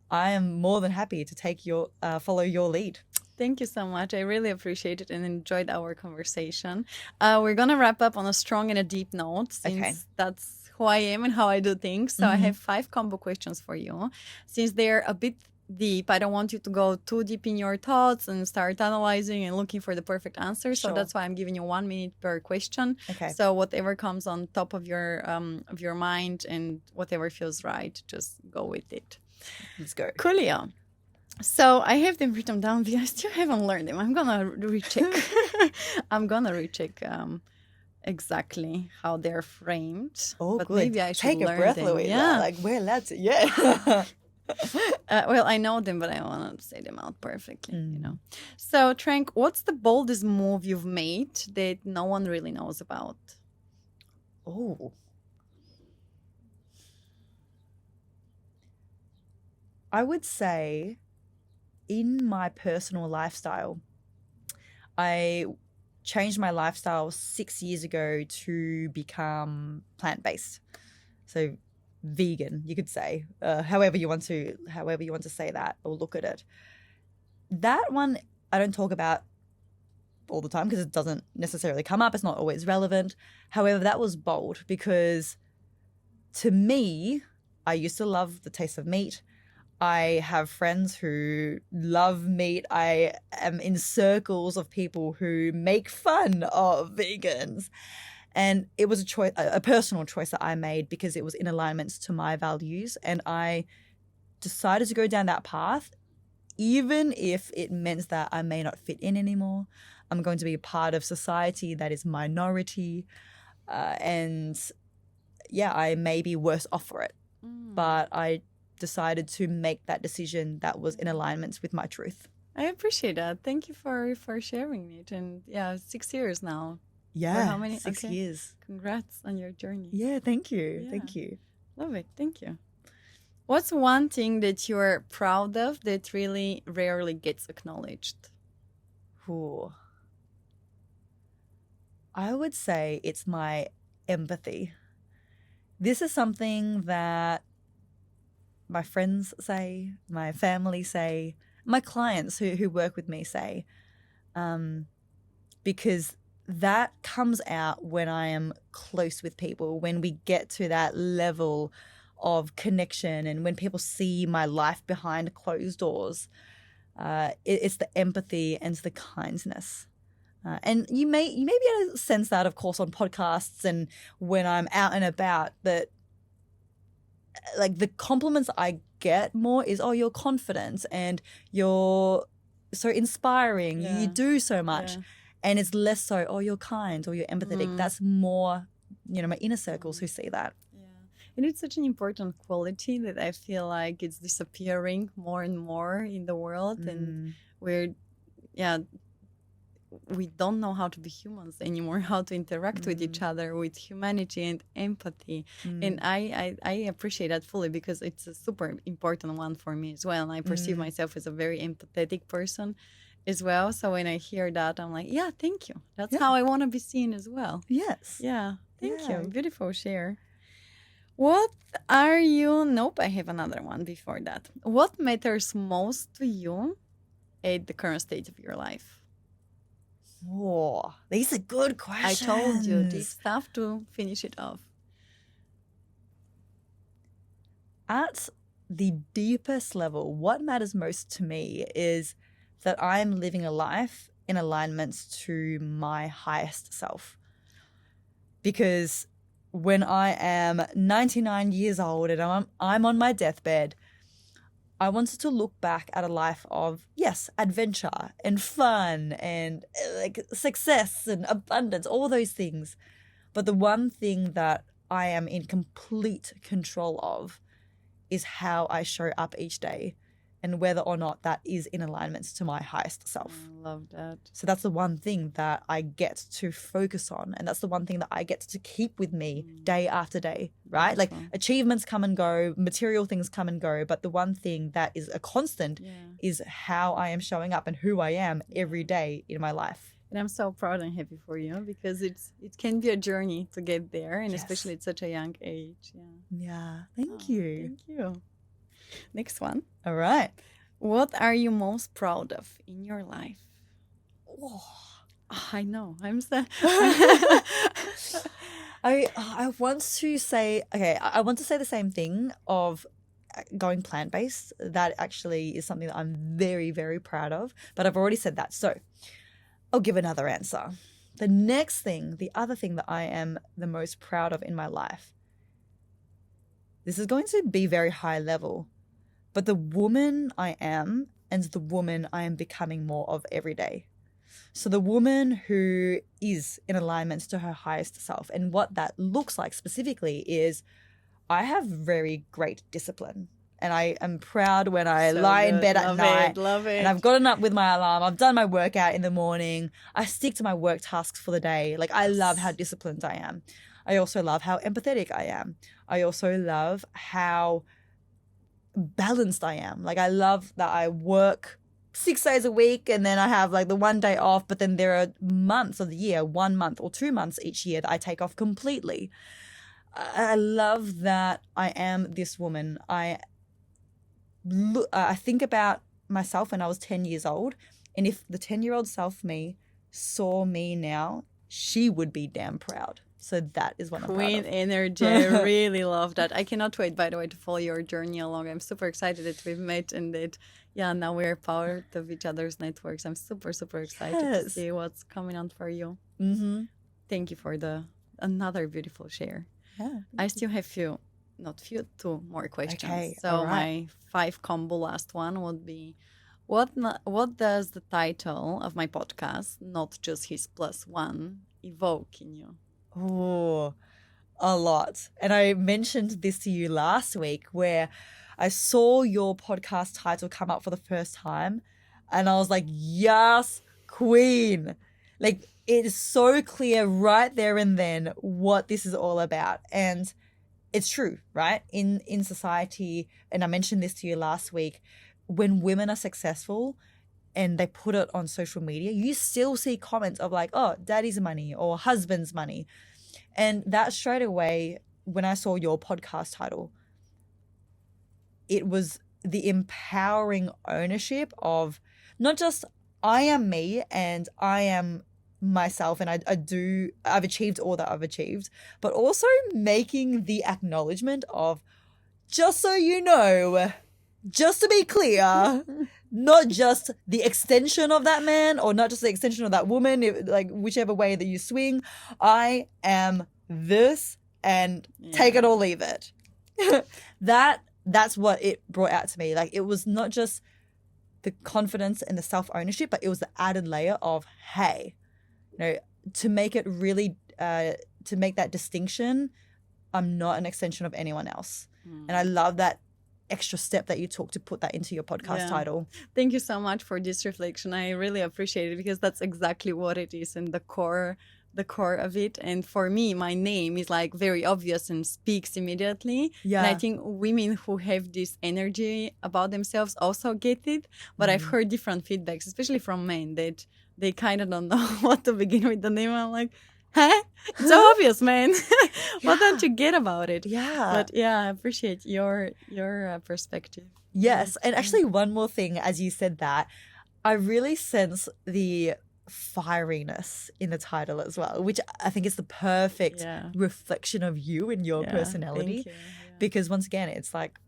I am more than happy to follow your lead. Thank you so much. I really appreciate it and enjoyed our conversation. We're going to wrap up on a strong and a deep note, since that's who I am and how I do things. So I have 5 combo questions for you. Since they're a bit deep. I don't want you to go too deep in your thoughts and start analyzing and looking for the perfect answer. So Sure. that's why I'm giving you 1 minute per question. Okay. So whatever comes on top of your mind and whatever feels right, just go with it. Let's go. Coolio. So I have them written down, but I still haven't learned them. I'm gonna recheck. Exactly how they're framed. Oh, but good. maybe I should Take a learn breath, them. Louisa. Yeah. Like, we're allowed to. Yeah. Well, I know them, but I want to say them out perfectly, you know. So, Trang, what's the boldest move you've made that no one really knows about? Oh. I would say in my personal lifestyle, I changed my lifestyle 6 years ago to become plant-based. So vegan, you could say, however you want to say that or look at it. That one I don't talk about all the time because it doesn't necessarily come up. It's not always relevant. However, that was bold because to me, I used to love the taste of meat. I have friends who love meat. I am in circles of people who make fun of vegans. And it was a personal choice that I made because it was in alignment to my values. And I decided to go down that path, even if it meant that I may not fit in anymore. I'm going to be a part of society that is minority. And yeah, I may be worse off for it. But I decided to make that decision that was in alignment with my truth. I appreciate that. Thank you for sharing it. And yeah, 6 years now. Yeah, how many? 6 Okay. years. Congrats on your journey. Yeah, thank you. Yeah. Thank you. Love it. Thank you. What's one thing that you're proud of that really rarely gets acknowledged? Ooh. I would say it's my empathy. This is something that my friends say, my family say, my clients who work with me say, because that comes out when I am close with people, when we get to that level of connection and when people see my life behind closed doors. It's the empathy and it's the kindness. And you may be able to sense that, of course, on podcasts and when I'm out and about, that like the compliments I get more is, oh, you're confident and you're so inspiring. Yeah. You do so much. Yeah. And it's less so, oh, you're kind or you're empathetic. That's more, my inner circles who see that. Yeah. And it's such an important quality that I feel like it's disappearing more and more in the world. And we don't know how to be humans anymore, how to interact with each other with humanity and empathy. And I appreciate that fully because it's a super important one for me as well. And I perceive myself as a very empathetic person as well. So when I hear that, I'm like, yeah, thank you. That's how I want to be seen as well. Yes. Yeah. Thank Yeah. you. Beautiful share. What are you? Nope, I have another one before that. What matters most to you at the current stage of your life? Oh, these are good questions. I told you this stuff to finish it off. At the deepest level, what matters most to me is that I am living a life in alignment to my highest self. Because when I am 99 years old and I'm on my deathbed, I wanted to look back at a life of, yes, adventure and fun and like success and abundance, all those things. But the one thing that I am in complete control of is how I show up each day and whether or not that is in alignment to my highest self. I love that. So that's the one thing that I get to focus on. And that's the one thing that I get to keep with me day after day, right? Like achievements come and go, material things come and go. But the one thing that is a constant is how I am showing up and who I am every day in my life. And I'm so proud and happy for you because it can be a journey to get there. And especially at such a young age. Yeah. Thank you. Thank you. Next one. All right. What are you most proud of in your life? Oh, I know. I'm so... I want to say, okay, I want to say the same thing of going plant-based. That actually is something that I'm very, very proud of. But I've already said that. So I'll give another answer. The next thing, the other thing that I am the most proud of in my life, this is going to be very high level, but the woman I am and the woman I am becoming more of every day. So the woman who is in alignment to her highest self, and what that looks like specifically is I have very great discipline. And I am proud when I lie in bed at night. Love it. And I've gotten up with my alarm. I've done my workout in the morning. I stick to my work tasks for the day. Like, I love how disciplined I am. I also love how empathetic I am. I also love how balanced I am. Like, I love that I work 6 days a week and then I have like the one day off. But then there are months of the year, 1 month or 2 months each year that I take off completely. I love that I am this woman. I think about myself when I was 10 years old, and if the 10-year-old self me saw me now, she would be damn proud. So that is what I'm proud of. Queen energy. I really love that. I cannot wait, by the way, to follow your journey along. I'm super excited that we've met and that, now we're part of each other's networks. I'm super, super excited to see what's coming on for you. Mm-hmm. Thank you for another beautiful share. Yeah. I still have two more questions. Okay, So all right. my 5-combo last one would be, what does the title of my podcast, Not Just His Plus One, evoke in you? Oh, a lot. And I mentioned this to you last week where I saw your podcast title come up for the first time and I was like, yes, queen. Like, it is so clear right there and then what this is all about. And it's true, right? In society, and I mentioned this to you last week, when women are successful and they put it on social media, you still see comments of like, oh, daddy's money or husband's money. And that straight away, when I saw your podcast title, it was the empowering ownership of not just I am me and I am myself and I've achieved all that I've achieved, but also making the acknowledgement of, just so you know, just to be clear, not just the extension of that man or not just the extension of that woman, like whichever way that you swing, I am this and take it or leave it. That's what it brought out to me. Like, it was not just the confidence and the self-ownership, but it was the added layer of, hey, to make it really, to make that distinction, I'm not an extension of anyone else. And I love that extra step that you took to put that into your podcast title. Thank you so much for this reflection. I really appreciate it because that's exactly what it is and the core of it. And for me, my name is like very obvious and speaks immediately. Yeah. And I think women who have this energy about themselves also get it. But I've heard different feedbacks, especially from men, that they kind of don't know what to begin with the name. I'm like, huh? It's obvious, man. What don't you get about it? Yeah. But I appreciate your perspective. Yes. And actually, one more thing, as you said that, I really sense the fieriness in the title as well, which I think is the perfect reflection of you and your personality. Thank you. Because once again, it's like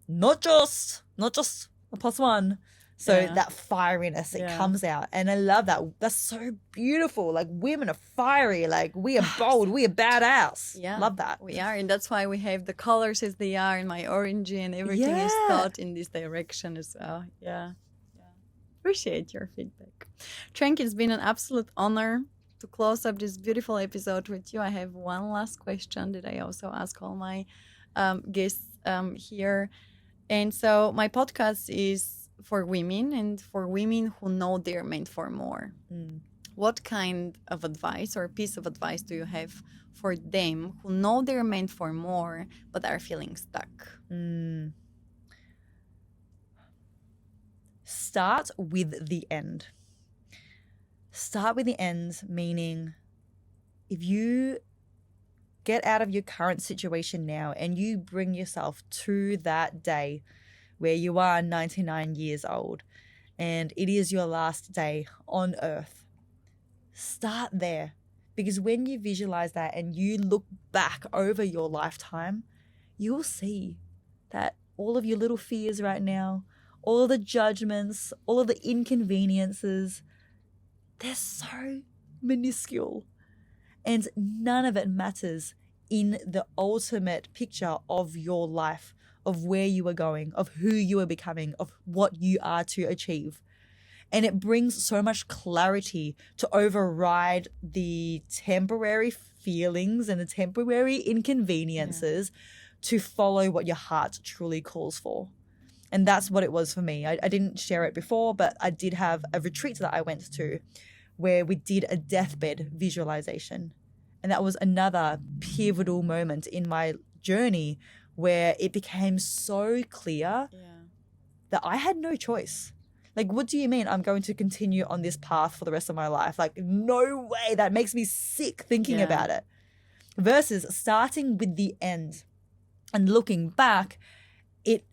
not just a plus one. So that fieriness, it comes out. And I love that. That's so beautiful. Like, women are fiery. Like, we are bold. We are badass. Yeah. Love that. We are. And that's why we have the colors as they are and my orangey and everything is thought in this direction as well. Yeah. Appreciate your feedback. Trang, it's been an absolute honor to close up this beautiful episode with you. I have one last question that I also ask all my guests here. And so my podcast is for women and for women who know they're meant for more. What kind of advice or piece of advice do you have for them who know they're meant for more but are feeling stuck? Start with the end. Start with the end, meaning if you get out of your current situation now and you bring yourself to that day where you are 99 years old and it is your last day on earth, start there. Because when you visualize that and you look back over your lifetime, you'll see that all of your little fears right now, all of the judgments, all of the inconveniences, they're so minuscule. And none of it matters in the ultimate picture of your life, of where you are going, of who you are becoming, of what you are to achieve. And it brings so much clarity to override the temporary feelings and the temporary inconveniences to follow what your heart truly calls for. And that's what it was for me. I didn't share it before, but I did have a retreat that I went to where we did a deathbed visualization. And that was another pivotal moment in my journey where it became so clear that I had no choice. Like, what do you mean I'm going to continue on this path for the rest of my life? Like, no way. That makes me sick thinking about it. Versus starting with the end and looking back, it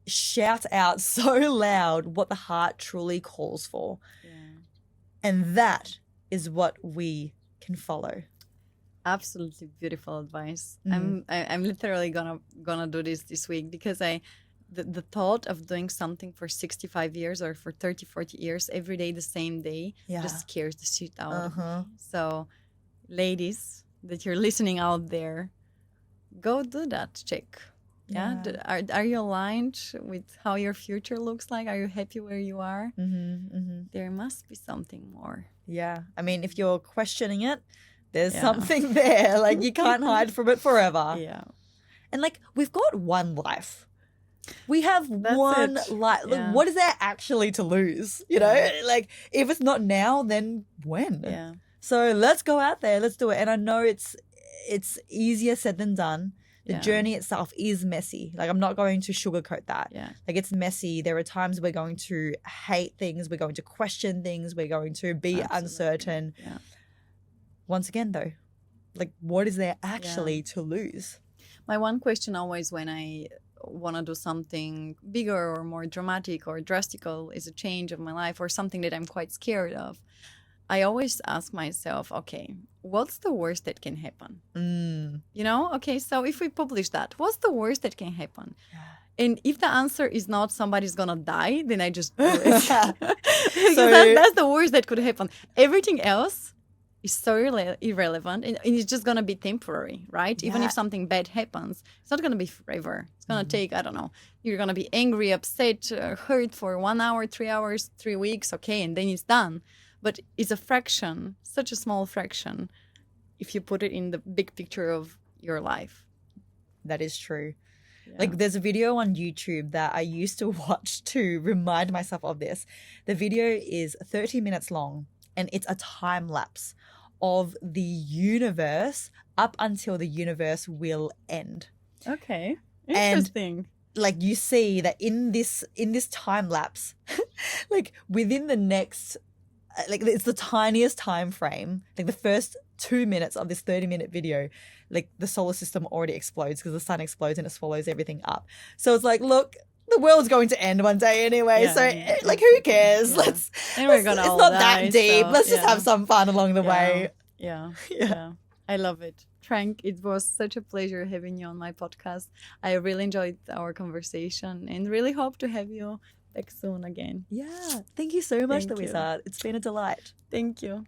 shouts out so loud what the heart truly calls for. Yeah. And that is what we can follow. Absolutely beautiful advice. I'm literally gonna do this week, because the thought of doing something for 65 years or for 30, 40 years every day the same day just scares the shit out of me. So ladies that you're listening out there, go do that check. Are you aligned with how your future looks like? Are you happy where you are? There must be something more. I mean, if you're questioning it, there's something there. Like, you can't hide from it forever. And like, we've got one life. We have one life. Like, what is there actually to lose? You know, like, if it's not now, then when? So let's go out there. Let's do it. And I know it's easier said than done. The journey itself is messy. Like, I'm not going to sugarcoat that. Like, it's messy. There are times we're going to hate things. We're going to question things. We're going to be uncertain. Once again, though, like, what is there actually to lose? My one question always when I want to do something bigger or more dramatic or drastical is a change of my life or something that I'm quite scared of. I always ask myself, okay, what's the worst that can happen? You know, okay, so if we publish that, what's the worst that can happen? And if the answer is not somebody's gonna die, then I just do it. Because that's the worst that could happen. Everything else is so irrelevant, and it's just gonna be temporary, right? Even if something bad happens, it's not gonna be forever. It's gonna take, I don't know, you're gonna be angry, upset, hurt for 1 hour, 3 hours, 3 weeks, okay, and then it's done. But it's a fraction, such a small fraction, if you put it in the big picture of your life. That is true. Like, there's a video on YouTube that I used to watch to remind myself of this. The video is 30 minutes long, and it's a time lapse of the universe up until the universe will end. Okay. Interesting. And, like, you see that in this time lapse, like, within the next, like, it's the tiniest time frame, like the first 2 minutes of this 30-minute video, like, the solar system already explodes because the sun explodes and it swallows everything up. So it's like, look, the world's going to end one day anyway. Like, who cares? It's not that deep. Let's just have some fun along the way. Yeah. I love it. Trang, it was such a pleasure having you on my podcast. I really enjoyed our conversation and really hope to have you back soon again. Yeah. Thank you so much, Louisa. It's been a delight. Thank you.